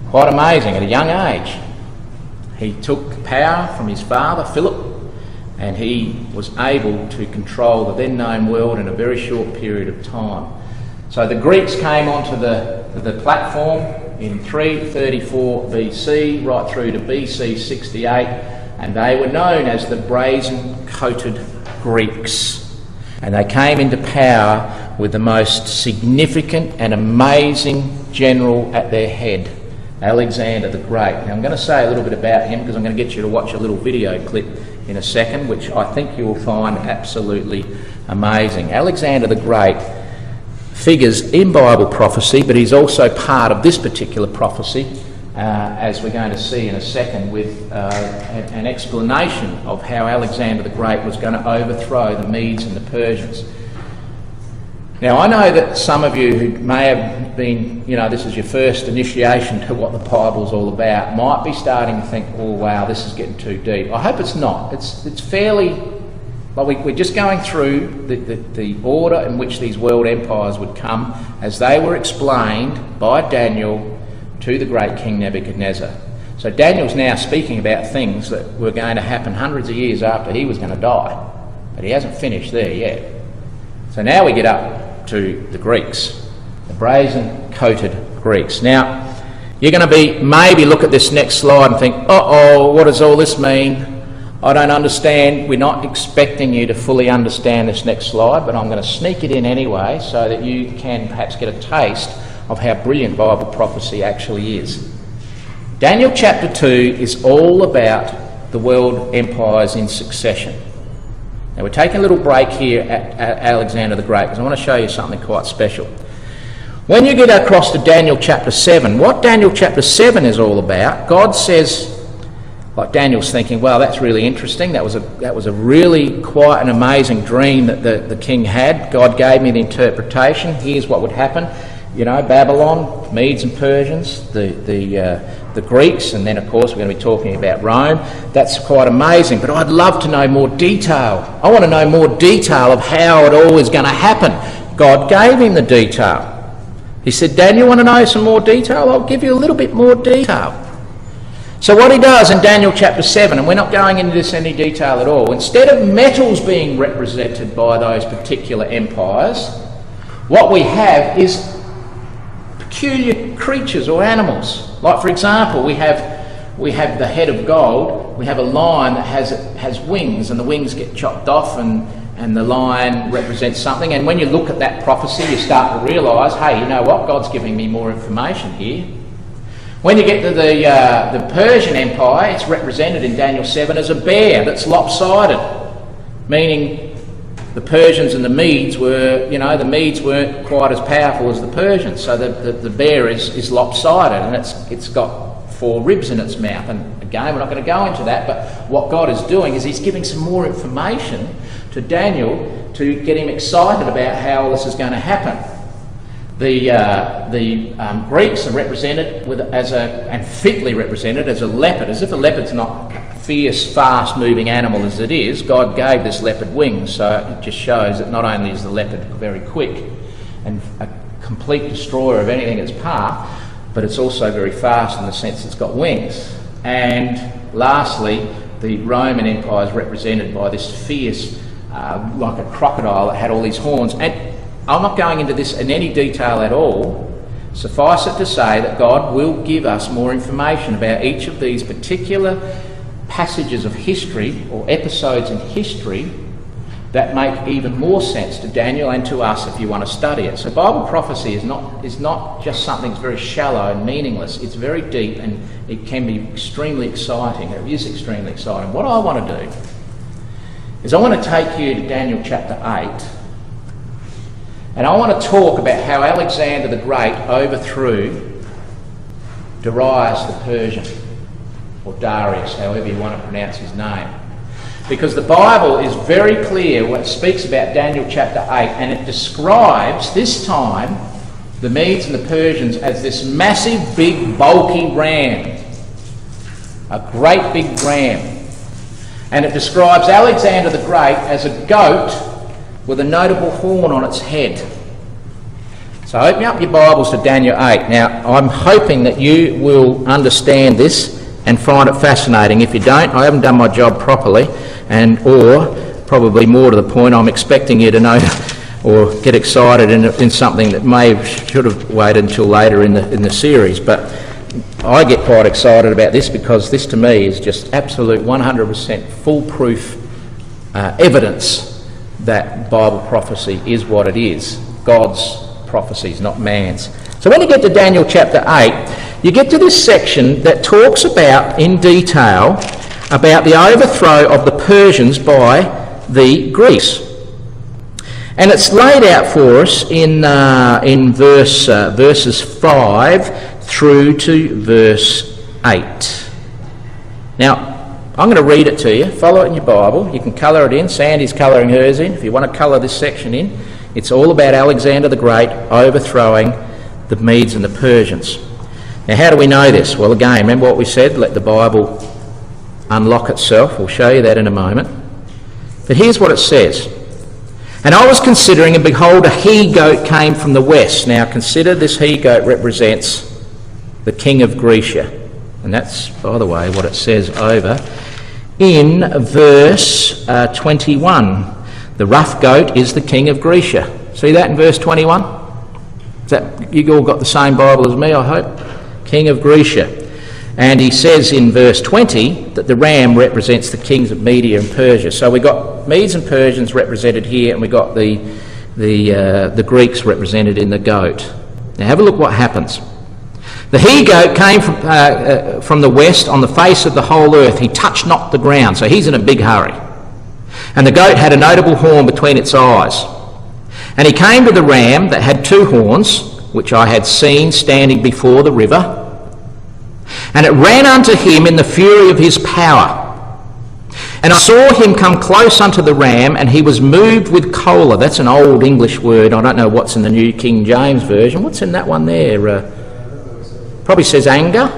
Quite amazing. At a young age, he took power from his father, Philip, and he was able to control the then known world in a very short period of time. So the Greeks came onto the platform in 334 BC, right through to BC 68, and they were known as the brazen-coated Greeks. And they came into power with the most significant and amazing general at their head, Alexander the Great. Now I'm going to say a little bit about him because I'm going to get you to watch a little video clip in a second, which I think you will find absolutely amazing. Alexander the Great figures in Bible prophecy, but he's also part of this particular prophecy, as we're going to see in a second, with an explanation of how Alexander the Great was going to overthrow the Medes and the Persians. Now, I know that some of you who may have been, this is your first initiation to what the Bible's all about, might be starting to think, oh wow, this is getting too deep. I hope it's not. It's fairly, we're just going through the order in which these world empires would come as they were explained by Daniel to the great King Nebuchadnezzar. So Daniel's now speaking about things that were going to happen hundreds of years after he was going to die, but he hasn't finished there yet. So now we get up to the Greeks, the brazen-coated Greeks. Now, you're going to maybe look at this next slide and think, uh-oh, what does all this mean? I don't understand. We're not expecting you to fully understand this next slide, but I'm going to sneak it in anyway so that you can perhaps get a taste of how brilliant Bible prophecy actually is. Daniel chapter 2 is all about the world empires in succession. Now we're taking a little break here at Alexander the Great because I want to show you something quite special. When you get across to Daniel chapter 7, what Daniel chapter 7 is all about, God says, like Daniel's thinking, well, that's really interesting. That was a really quite an amazing dream that the king had. God gave me the interpretation. Here's what would happen. Babylon, Medes and Persians, the Greeks, and then of course we're going to be talking about Rome. That's quite amazing, but I'd love to know more detail. I want to know more detail of how it all is going to happen. God gave him the detail. He said, Daniel, want to know some more detail? I'll give you a little bit more detail. So what he does in Daniel chapter 7, and we're not going into this in any detail at all, instead of metals being represented by those particular empires, what we have is peculiar creatures or animals. Like, for example, we have the head of gold. We have a lion that has wings, and the wings get chopped off, and the lion represents something. And when you look at that prophecy, you start to realise, hey, you know what? God's giving me more information here. When you get to the Persian Empire, it's represented in Daniel 7 as a bear that's lopsided, meaning the Persians and the Medes were, the Medes weren't quite as powerful as the Persians, so the bear is lopsided, and it's got 4 ribs in its mouth. And again, we're not going to go into that, but what God is doing is he's giving some more information to Daniel to get him excited about how all this is going to happen. The Greeks are represented and fitly represented as a leopard, as if a leopard's not a fierce, fast-moving animal as it is. God gave this leopard wings, so it just shows that not only is the leopard very quick and a complete destroyer of anything in its path, but it's also very fast in the sense it's got wings. And lastly, the Roman Empire is represented by this fierce, like a crocodile that had all these horns. And I'm not going into this in any detail at all. Suffice it to say that God will give us more information about each of these particular passages of history or episodes in history that make even more sense to Daniel and to us if you want to study it. So Bible prophecy is not just something that's very shallow and meaningless. It's very deep, and it can be extremely exciting. It is extremely exciting. What I want to do is I want to take you to Daniel chapter 8, and I want to talk about how Alexander the Great overthrew Darius the Persian, or Darius, however you want to pronounce his name. Because the Bible is very clear when it speaks about Daniel chapter 8, and it describes this time the Medes and the Persians as this massive, big, bulky ram. A great big ram. And it describes Alexander the Great as a goat with a notable horn on its head. So open up your Bibles to Daniel 8. Now, I'm hoping that you will understand this and find it fascinating. If you don't, I haven't done my job properly, or probably more to the point, I'm expecting you to know or get excited in something that should have waited until later in the series. But I get quite excited about this because this to me is just absolute 100% foolproof evidence that Bible prophecy is what it is. God's prophecies, not man's. So when you get to Daniel chapter 8, you get to this section that talks about, in detail, about the overthrow of the Persians by the Greeks. And it's laid out for us in verses 5 through to verse 8. Now, I'm going to read it to you. Follow it in your Bible. You can colour it in. Sandy's colouring hers in. If you want to colour this section in, it's all about Alexander the Great overthrowing the Medes and the Persians. Now, how do we know this? Well, again, remember what we said? Let the Bible unlock itself. We'll show you that in a moment. But here's what it says. And I was considering, and behold, a he-goat came from the west. Now, consider this he-goat represents the king of Grecia. And that's, by the way, what it says over in verse 21. The rough goat is the king of Grecia. See that in verse 21? Is that, you all got the same Bible as me, I hope? King of Grecia. And he says in verse 20 that the ram represents the kings of Media and Persia. So we've got Medes and Persians represented here, and we've got the Greeks represented in the goat. Now have a look what happens. The he-goat came from the west on the face of the whole earth. He touched not the ground, so he's in a big hurry. And the goat had a notable horn between its eyes. And he came to the ram that had two horns, which I had seen standing before the river. And it ran unto him in the fury of his power. And I saw him come close unto the ram, and he was moved with choler. That's an old English word. I don't know what's in the New King James Version. What's in that one there? Probably says anger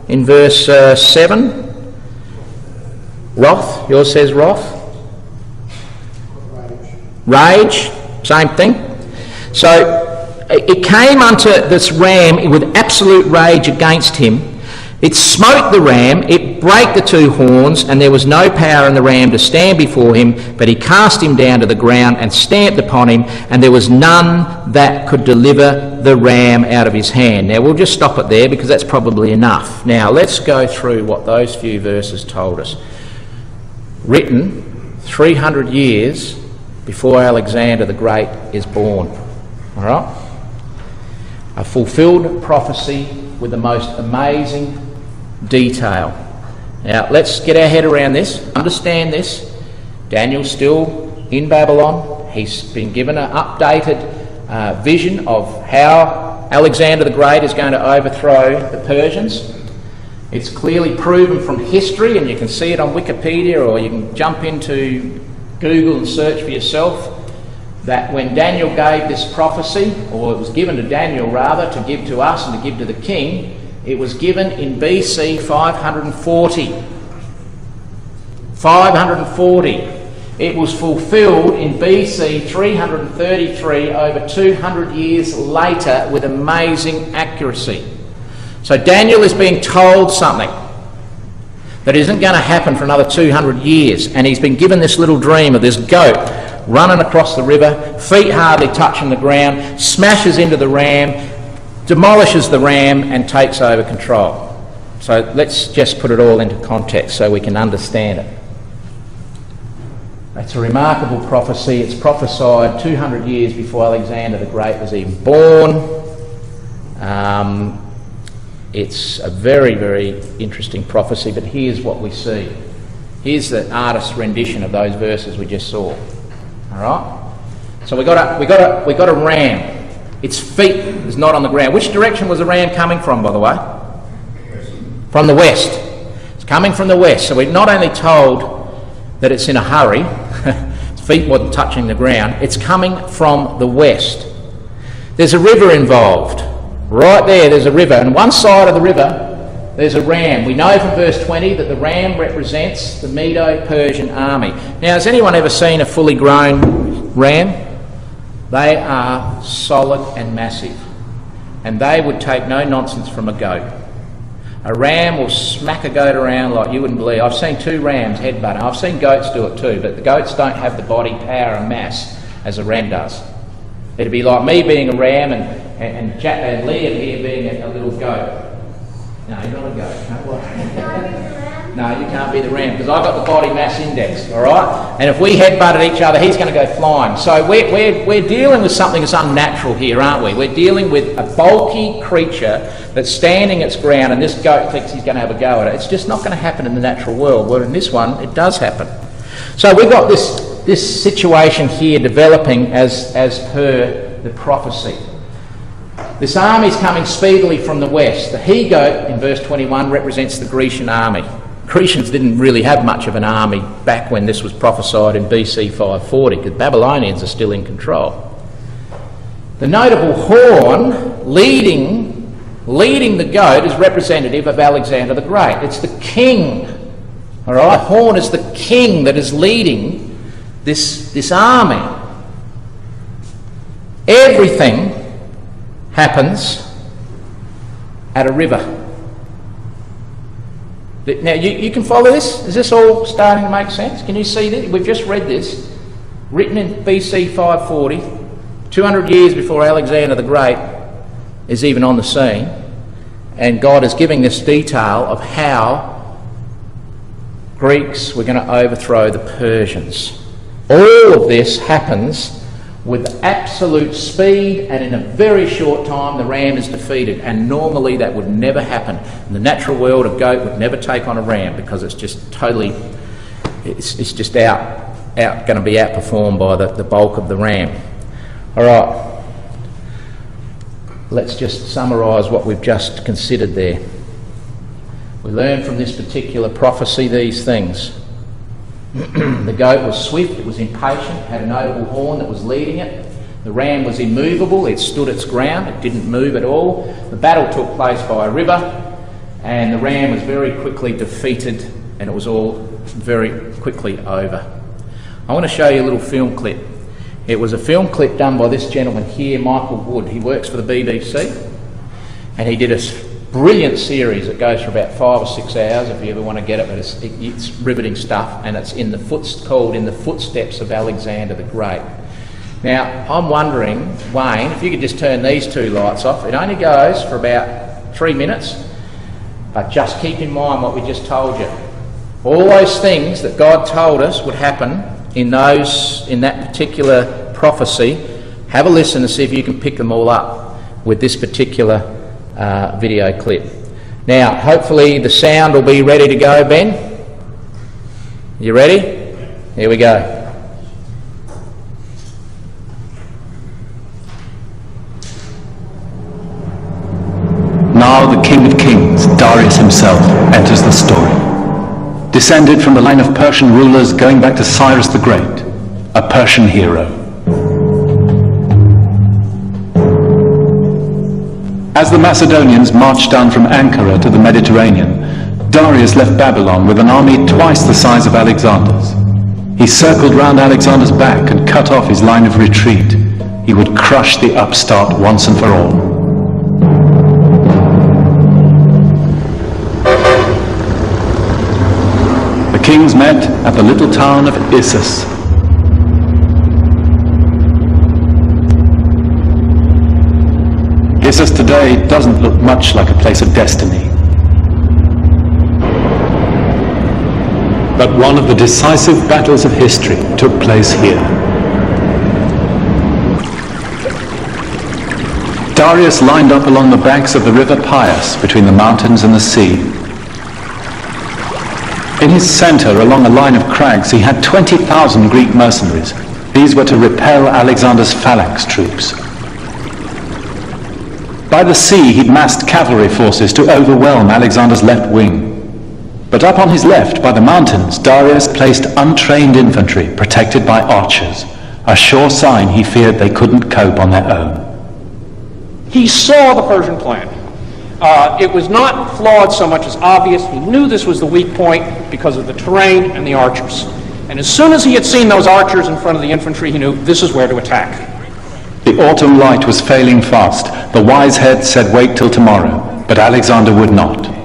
in verse 7. Wrath. Yours says wrath. Rage. Same thing. So it came unto this ram with absolute rage against him. It smote the ram, it brake the two horns, and there was no power in the ram to stand before him, but he cast him down to the ground and stamped upon him, and there was none that could deliver the ram out of his hand. Now we'll just stop it there because that's probably enough. Now let's go through what those few verses told us. Written 300 years before Alexander the Great is born. All right? A fulfilled prophecy with the most amazing detail. Now, let's get our head around this, understand this. Daniel's still in Babylon. He's been given an updated vision of how Alexander the Great is going to overthrow the Persians. It's clearly proven from history, and you can see it on Wikipedia, or you can jump into Google and search for yourself, that when Daniel gave this prophecy, or it was given to Daniel rather, to give to us and to give to the king, it was given in BC 540. 540. It was fulfilled in BC 333, over 200 years later, with amazing accuracy. So Daniel is being told something that isn't going to happen for another 200 years, and he's been given this little dream of this goat running across the river, feet hardly touching the ground, smashes into the ram, demolishes the ram, and takes over control. So let's just put it all into context so we can understand it. It's a remarkable prophecy. It's prophesied 200 years before Alexander the Great was even born. It's a very, very interesting prophecy, but here's what we see. Here's the artist's rendition of those verses we just saw. All right? So we got a ram. Its feet is not on the ground. Which direction was the ram coming from, by the way? From the west. It's coming from the west. So we're not only told that it's in a hurry, its feet wasn't touching the ground, it's coming from the west. There's a river involved. Right there's a river, and one side of the river there's a ram. We know from verse 20 that the ram represents the Medo-Persian army. Now, has anyone ever seen a fully grown ram? They are solid and massive, and they would take no nonsense from a goat. A ram will smack a goat around like you wouldn't believe. I've seen 2 rams headbutt. I've seen goats do it too, but the goats don't have the body power and mass as a ram does. It'd be like me being a ram and Liam here being a little goat. No, you're not a goat. Don't worry. No, you can't be the ram because I've got the body mass index, all right? And if we headbutted each other, he's going to go flying. So we're dealing with something that's unnatural here, aren't we? We're dealing with a bulky creature that's standing its ground, and this goat thinks he's going to have a go at it. It's just not going to happen in the natural world. Well, in this one, it does happen. So we've got this situation here developing as per the prophecy. This army is coming speedily from the west. The he-goat in verse 21 represents the Grecian army. Grecians didn't really have much of an army back when this was prophesied in BC 540 because Babylonians are still in control. The notable horn leading the goat is representative of Alexander the Great. It's the king. All right, horn is the king that is leading this army. Everything happens at a river. Now, you can follow this? Is this all starting to make sense? Can you see this? We've just read this, written in BC 540, 200 years before Alexander the Great is even on the scene, and God is giving this detail of how Greeks were going to overthrow the Persians. All of this happens with absolute speed, and in a very short time the ram is defeated, and normally that would never happen. In the natural world, a goat would never take on a ram because it's just totally, it's just going to be outperformed by the bulk of the ram. All right, let's just summarise what we've just considered there. We learn from this particular prophecy these things. The goat was swift, it was impatient, had a notable horn that was leading it. The ram was immovable, it stood its ground, it didn't move at all. The battle took place by a river, and the ram was very quickly defeated, and it was all very quickly over. I want to show you a little film clip. It was a film clip done by this gentleman here, Michael Wood. He works for the BBC, and he did a brilliant series that goes for about 5 or 6 hours if you ever want to get it, but it's riveting stuff, and it's called In the Footsteps of Alexander the Great. Now, I'm wondering, Wayne, if you could just turn these 2 lights off. It only goes for about 3 minutes, but just keep in mind what we just told you. All those things that God told us would happen in that particular prophecy, have a listen and see if you can pick them all up with this particular video clip. Now, hopefully the sound will be ready to go, Ben. You ready? Here we go. Now the King of Kings, Darius himself, enters the story. Descended from the line of Persian rulers going back to Cyrus the Great, a Persian hero. As the Macedonians marched down from Ankara to the Mediterranean, Darius left Babylon with an army twice the size of Alexander's. He circled round Alexander's back and cut off his line of retreat. He would crush the upstart once and for all. The kings met at the little town of Issus. Issus today doesn't look much like a place of destiny. But one of the decisive battles of history took place here. Darius lined up along the banks of the river Pius between the mountains and the sea. In his center, along a line of crags, he had 20,000 Greek mercenaries. These were to repel Alexander's phalanx troops. By the sea, he'd massed cavalry forces to overwhelm Alexander's left wing. But up on his left, by the mountains, Darius placed untrained infantry protected by archers, a sure sign he feared they couldn't cope on their own. He saw the Persian plan. It was not flawed so much as obvious. He knew this was the weak point because of the terrain and the archers. And as soon as he had seen those archers in front of the infantry, he knew this is where to attack. The autumn light was failing fast. The wise head said wait till tomorrow, but Alexander would not.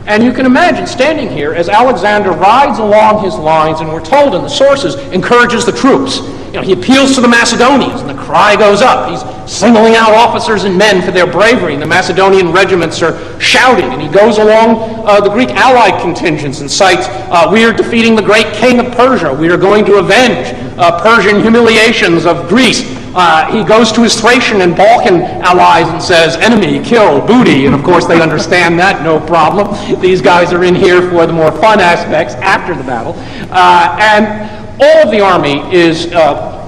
And you can imagine standing here as Alexander rides along his lines, and we're told in the sources, encourages the troops. You know, he appeals to the Macedonians, and the cry goes up. He's singling out officers and men for their bravery, and the Macedonian regiments are shouting. And he goes along the Greek allied contingents and cites, we are defeating the great king of Persia. We are going to avenge Persian humiliations of Greece. He goes to his Thracian and Balkan allies and says, enemy, kill, booty. And of course they understand that, no problem. These guys are in here for the more fun aspects after the battle. And all of the army is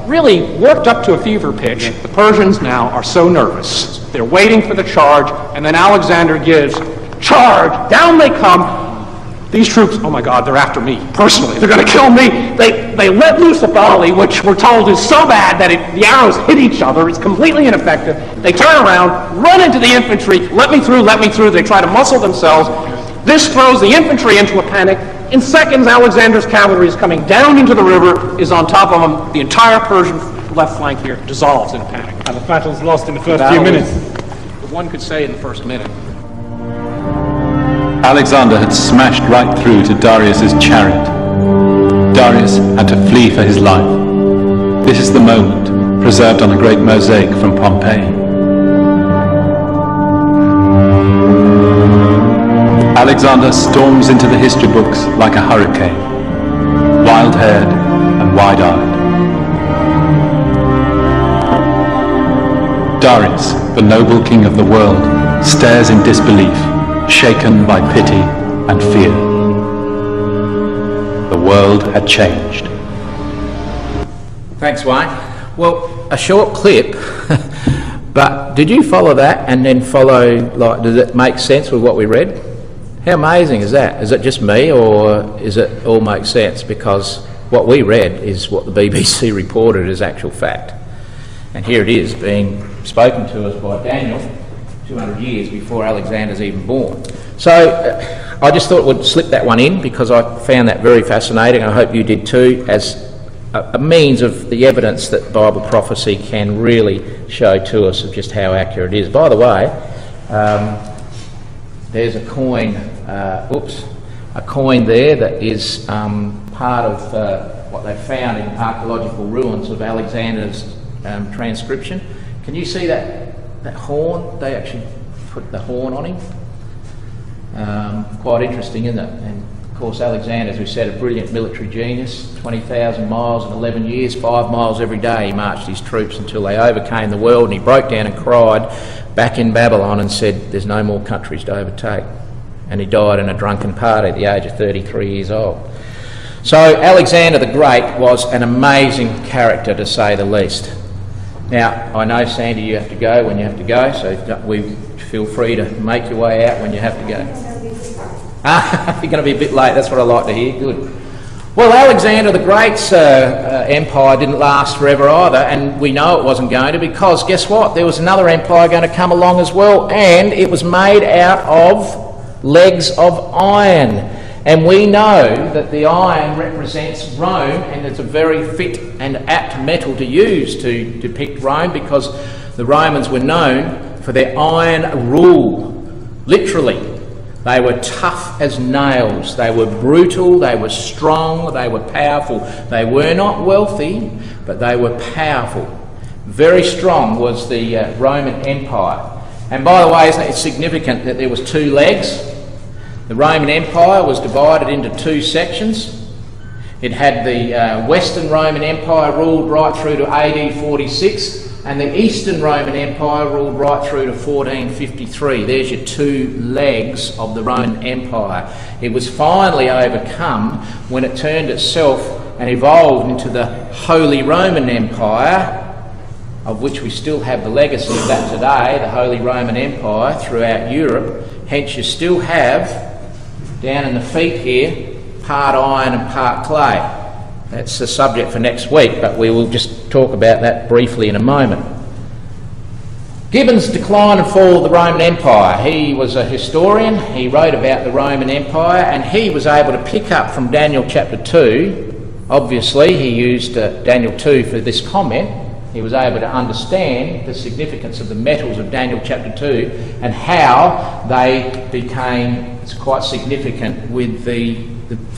really worked up to a fever pitch. The Persians now are so nervous. They're waiting for the charge, and then Alexander gives, charge, down they come. These troops, oh my God, they're after me, personally. They're going to kill me. They let loose a volley, which we're told is so bad that the arrows hit each other. It's completely ineffective. They turn around, run into the infantry, let me through, let me through. They try to muscle themselves. This throws the infantry into a panic. In seconds, Alexander's cavalry is coming down into the river, is on top of them. The entire Persian left flank here dissolves in a panic. And the battle's lost in the first few minutes. One could say in the first minute. Alexander had smashed right through to Darius's chariot. Darius had to flee for his life. This is the moment, preserved on a great mosaic from Pompeii. Alexander storms into the history books like a hurricane, wild-haired and wide-eyed. Darius, the noble king of the world, stares in disbelief, shaken by pity and fear. The world had changed. Thanks, Wayne. Well, a short clip, but did you follow that and then follow, does it make sense with what we read? How amazing is that? Is it just me, or is it all make sense? Because what we read is what the BBC reported as actual fact. And here it is being spoken to us by Daniel 200 years before Alexander's even born. So I just thought we'd slip that one in because I found that very fascinating. I hope you did too, as a means of the evidence that Bible prophecy can really show to us of just how accurate it is. By the way, there's a coin, a coin there that is part of what they found in archaeological ruins of Alexander's transcription. Can you see that horn? They actually put the horn on him. Quite interesting, isn't it? And of course Alexander, as we said, a brilliant military genius, 20,000 miles in 11 years, 5 miles every day he marched his troops until they overcame the world, and he broke down and cried back in Babylon and said there's no more countries to overtake. And he died in a drunken party at the age of 33 years old. So Alexander the Great was an amazing character, to say the least. Now, I know, Sandy, you have to go when you have to go, so we feel free to make your way out when you have to go. You're going to be a bit late, that's what I like to hear, good. Well, Alexander the Great's empire didn't last forever either, and we know it wasn't going to, because guess what? There was another empire going to come along as well, and it was made out of legs of iron. And we know that the iron represents Rome, and it's a very fit and apt metal to use to depict Rome, because the Romans were known for their iron rule. Literally, they were tough as nails. They were brutal, they were strong, they were powerful. They were not wealthy, but they were powerful. Very strong was the Roman Empire. And by the way, isn't it significant that there was 2 legs? The Roman Empire was divided into two sections. It had the Western Roman Empire ruled right through to AD 46, and the Eastern Roman Empire ruled right through to 1453. There's your two legs of the Roman Empire. It was finally overcome when it turned itself and evolved into the Holy Roman Empire, of which we still have the legacy of that today, the Holy Roman Empire throughout Europe. Hence you still have, down in the feet here, part iron and part clay. That's the subject for next week, but we will just talk about that briefly in a moment. Gibbon's Decline and Fall of the Roman Empire. He was a historian, he wrote about the Roman Empire, and he was able to pick up from Daniel chapter 2. Obviously, he used Daniel 2 for this comment. He was able to understand the significance of the metals of Daniel chapter 2 and how they became quite significant with the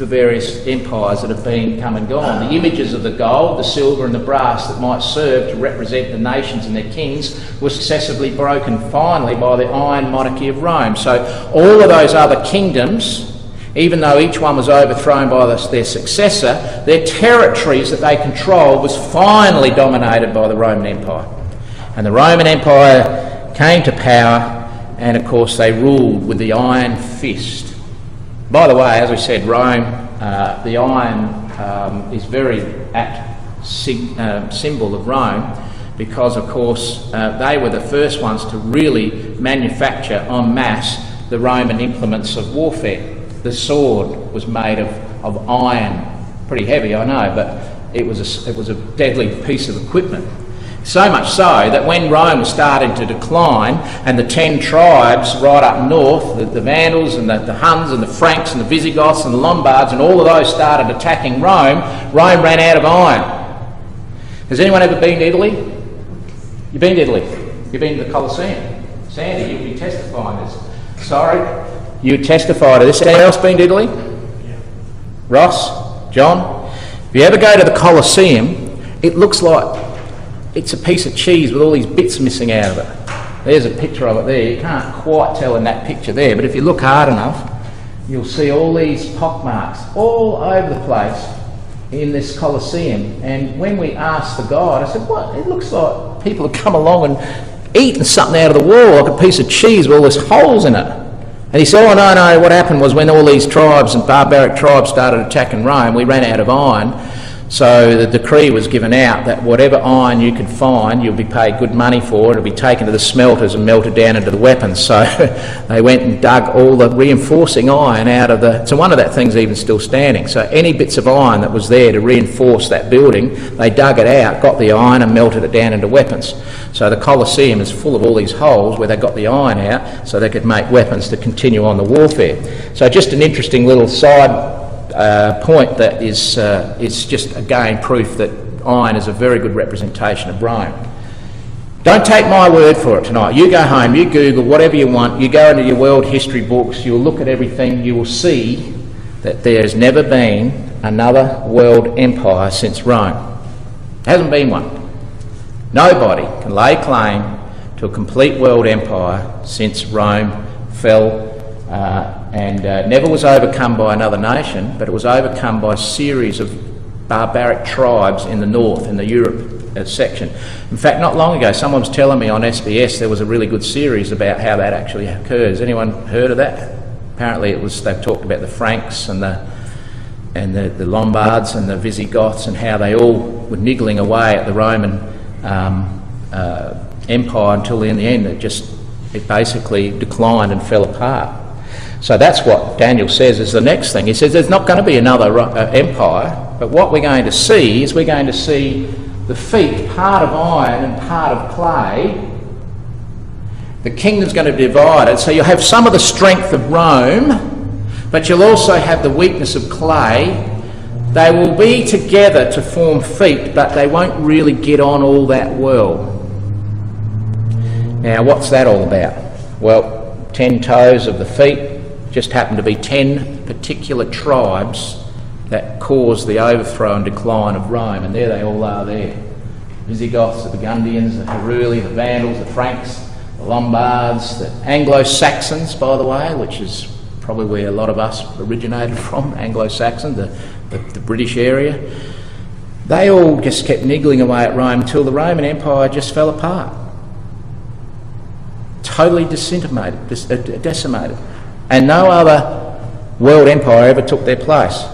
various empires that have been come and gone. The images of the gold, the silver and the brass that might serve to represent the nations and their kings were successively broken finally by the iron monarchy of Rome. So all of those other kingdoms, even though each one was overthrown by their successor, their territories that they controlled was finally dominated by the Roman Empire. And the Roman Empire came to power, and of course they ruled with the iron fist. By the way, as we said, Rome, the iron is very apt symbol of Rome, because of course they were the first ones to really manufacture en masse the Roman implements of warfare. The sword was made of iron, pretty heavy, I know, but it was a deadly piece of equipment. So much so that when Rome was starting to decline, and the 10 tribes right up north, the Vandals and the Huns and the Franks and the Visigoths and the Lombards and all of those started attacking Rome, Rome ran out of iron. Has anyone ever been to Italy? You've been to Italy? You've been to the Colosseum? Sandy, you'll be testifying this. Sorry? You testify to this. Anyone else been to Italy? Yeah. Ross? John? If you ever go to the Colosseum, it looks like it's a piece of cheese with all these bits missing out of it. There's a picture of it there. You can't quite tell in that picture there, but if you look hard enough, you'll see all these pockmarks all over the place in this Colosseum. And when we asked the guide, I said, what? It looks like people have come along and eaten something out of the wall, like a piece of cheese with all these holes in it. And he said, oh no, what happened was when all these tribes and barbaric tribes started attacking Rome, we ran out of iron. So the decree was given out that whatever iron you could find, you'll be paid good money for. It'll be taken to the smelters and melted down into the weapons. So they went and dug all the reinforcing iron out of the... So one of that thing's even still standing. So any bits of iron that was there to reinforce that building, they dug it out, got the iron and melted it down into weapons. So the Colosseum is full of all these holes where they got the iron out so they could make weapons to continue on the warfare. So just an interesting little side point that is just again proof that iron is a very good representation of Rome. Don't take my word for it tonight. You go home, you Google whatever you want, you go into your world history books, you'll look at everything, you will see that there's never been another world empire since Rome. There hasn't been one. Nobody can lay claim to a complete world empire since Rome fell and never was overcome by another nation, but it was overcome by a series of barbaric tribes in the north, in the Europe section. In fact, not long ago, someone was telling me on SBS there was a really good series about how that actually occurred. Has anyone heard of that? Apparently they've talked about the Franks and the Lombards and the Visigoths and how they all were niggling away at the Roman Empire until in the end it basically declined and fell apart. So that's what Daniel says is the next thing. He says there's not going to be another empire, but what we're going to see is we're going to see the feet, part of iron and part of clay. The kingdom's going to be divided, so you'll have some of the strength of Rome, but you'll also have the weakness of clay. They will be together to form feet, but they won't really get on all that well. Now, what's that all about? Well, 10 toes of the feet just happen to be 10 particular tribes that caused the overthrow and decline of Rome, and there they all are there. Visigoths, the Burgundians, the Heruli, the Vandals, the Franks, the Lombards, the Anglo-Saxons, by the way, which is probably where a lot of us originated from, Anglo-Saxon, the British area. They all just kept niggling away at Rome until the Roman Empire just fell apart. Totally decimated. And no other world empire ever took their place.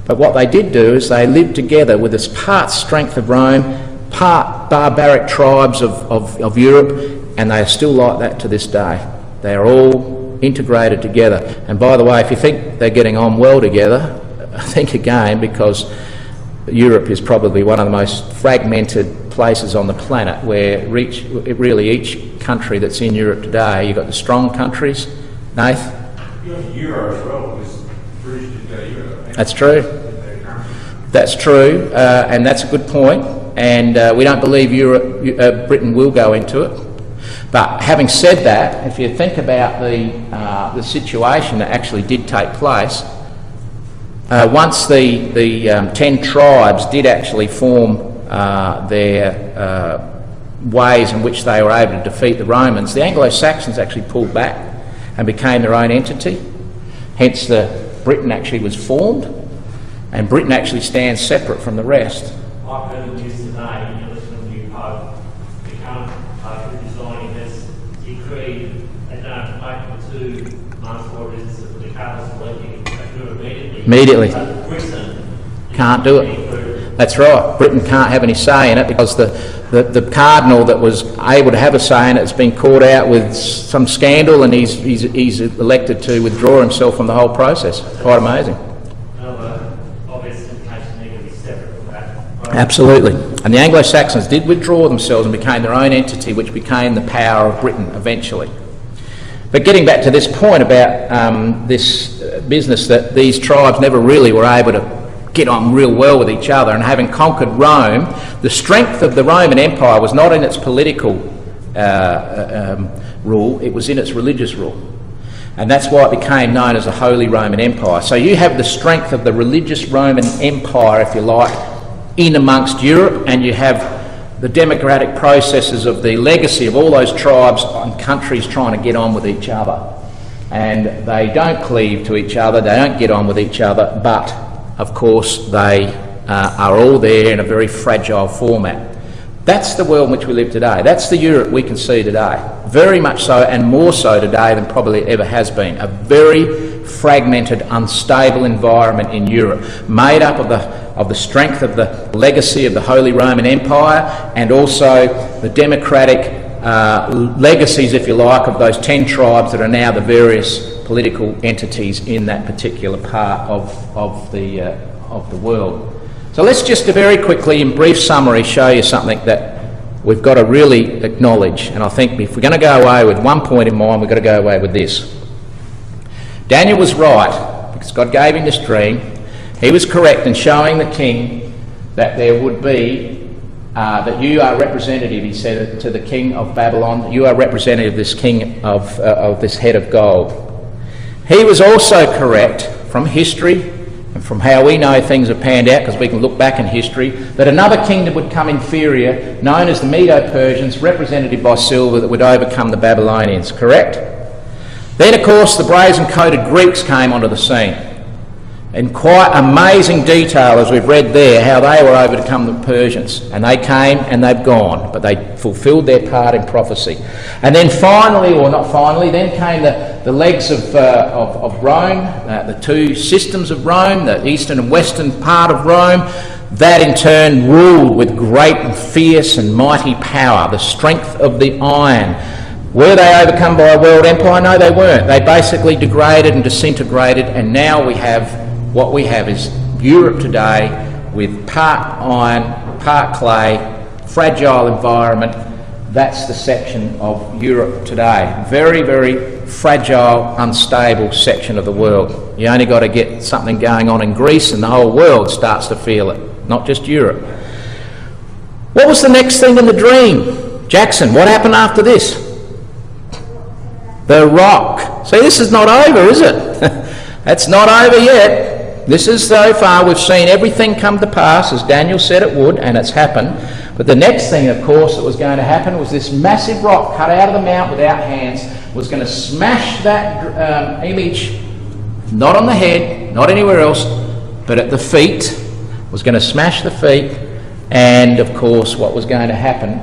But what they did do is they lived together with this part strength of Rome, part barbaric tribes of Europe, and they are still like that to this day. They are all integrated together. And by the way, if you think they're getting on well together, think again, because Europe is probably one of the most fragmented places on the planet, where each country that's in Europe today, you've got the strong countries. Nath? You have Euro as well, because British did go Euro. That's true. That's true, and that's a good point. And we don't believe Britain will go into it. But having said that, if you think about the situation that actually did take place, once the 10 tribes did actually form their ways in which they were able to defeat the Romans, the Anglo-Saxons actually pulled back and became their own entity. Hence Britain actually was formed, and Britain actually stands separate from the rest. I've heard the news today, you listen to the new Pope, the current Pope who designing this decree that don't take the 2 months or is the Catholics electing to do immediately. But Britain Can't do it. That's right. Britain can't have any say in it because the cardinal that was able to have a say in it has been caught out with some scandal, and he's elected to withdraw himself from the whole process. Quite amazing. Absolutely. And the Anglo-Saxons did withdraw themselves and became their own entity, which became the power of Britain eventually. But getting back to this point about this business that these tribes never really were able to get on real well with each other, and having conquered Rome, the strength of the Roman Empire was not in its political rule, it was in its religious rule. And that's why it became known as the Holy Roman Empire. So you have the strength of the religious Roman Empire, if you like, in amongst Europe, and you have the democratic processes of the legacy of all those tribes and countries trying to get on with each other. And they don't cleave to each other, they don't get on with each other, but of course they are all there in a very fragile format. That's the world in which we live today. That's the Europe we can see today. Very much so, and more so today than probably ever has been. A very fragmented, unstable environment in Europe, made up of the strength of the legacy of the Holy Roman Empire, and also the democratic legacies, if you like, of those 10 tribes that are now the various political entities in that particular part of the world. So let's just very quickly, in brief summary, show you something that we've got to really acknowledge. And I think if we're going to go away with one point in mind, we've got to go away with this. Daniel was right, because God gave him this dream. He was correct in showing the king that there would be, that you are representative, he said to the king of Babylon, you are representative of this king of this head of gold. He was also correct from history and from how we know things have panned out, because we can look back in history, that another kingdom would come inferior, known as the Medo-Persians, represented by silver, that would overcome the Babylonians, correct? Then, of course, the brazen-coated Greeks came onto the scene. In quite amazing detail, as we've read there, how they were able to overcome the Persians. And they came and they've gone, but they fulfilled their part in prophecy. And then finally, or not finally, then came the legs of Rome, the 2 systems of Rome, the eastern and western part of Rome. That in turn ruled with great and fierce and mighty power, the strength of the iron. Were they overcome by a world empire? No, they weren't. They basically degraded and disintegrated, and now we have, what we have is Europe today with part iron, part clay, fragile environment. That's the section of Europe today. Very, very fragile, unstable section of the world. You only got to get something going on in Greece and the whole world starts to feel it, not just Europe. What was the next thing in the dream? Jackson, what happened after this? The rock. See, this is not over, is it? That's not over yet. This is, so far, we've seen everything come to pass as Daniel said it would, and it's happened. But the next thing, of course, that was going to happen was this massive rock cut out of the mount without hands was going to smash that image Not on the head, not anywhere else, but at the feet. Was going to smash the feet, and of course what was going to happen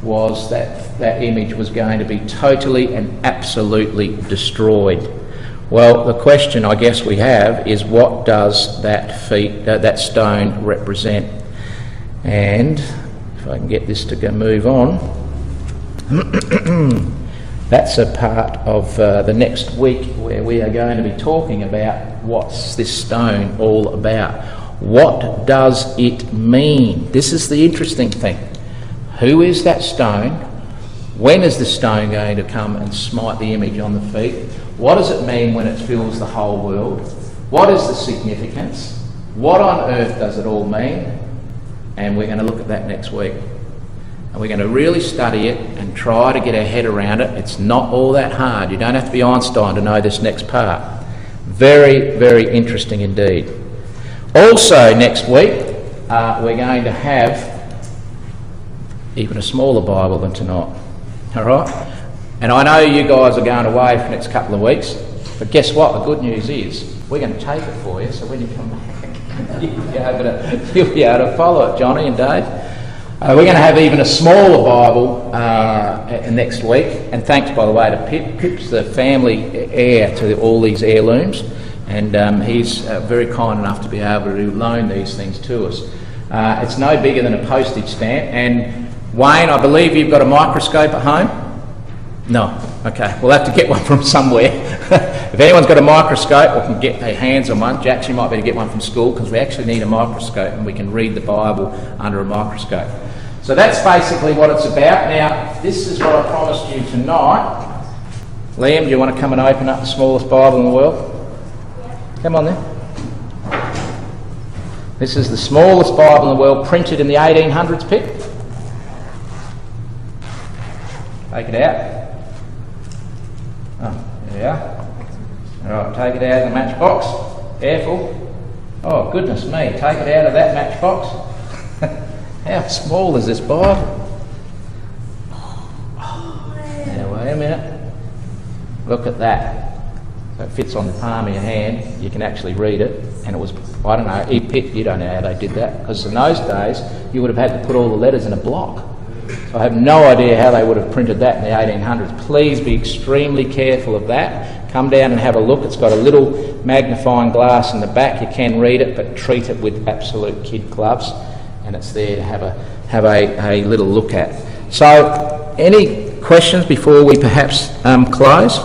was that image was going to be totally and absolutely destroyed. Well, the question I guess we have is, what does that stone represent? And if I can get this to move on, that's a part of the next week where we are going to be talking about what's this stone all about. What does it mean? This is the interesting thing. Who is that stone? When is the stone going to come and smite the image on the feet? What does it mean when it fills the whole world? What is the significance? What on earth does it all mean? And we're going to look at that next week. And we're going to really study it and try to get our head around it. It's not all that hard. You don't have to be Einstein to know this next part. Very, very interesting indeed. Also next week, we're going to have even a smaller Bible than tonight. All right? And I know you guys are going away for the next couple of weeks, but guess what? The good news is we're going to tape it for you, so when you come back, you'll be able to follow it, Johnny and Dave. We're going to have even a smaller Bible next week, and thanks, by the way, to Pip. Pip's the family heir to all these heirlooms, and he's very kind enough to be able to loan these things to us. It's no bigger than a postage stamp, and Wayne, I believe you've got a microscope at home? No. Okay, we'll have to get one from somewhere. If anyone's got a microscope or can get their hands on one, Jackson, you might be able to get one from school, because we actually need a microscope and we can read the Bible under a microscope. So that's basically what it's about. Now, this is what I promised you tonight. Liam, do you want to come and open up the smallest Bible in the world? Come on then. This is the smallest Bible in the world, printed in the 1800s, Pip. Take it out. Oh, there you are. All right, take it out of the matchbox. Careful. Oh, goodness me, take it out of that matchbox. How small is this Bible? Now, wait a minute. Look at that. So it fits on the palm of your hand. You can actually read it. And it was, I don't know, you don't know how they did that. Because in those days, you would have had to put all the letters in a block. So I have no idea how they would have printed that in the 1800s. Please be extremely careful of that. Come down and have a look. It's got a little magnifying glass in the back. You can read it, but treat it with absolute kid gloves. And it's there to have a little look at. So, any questions before we perhaps close?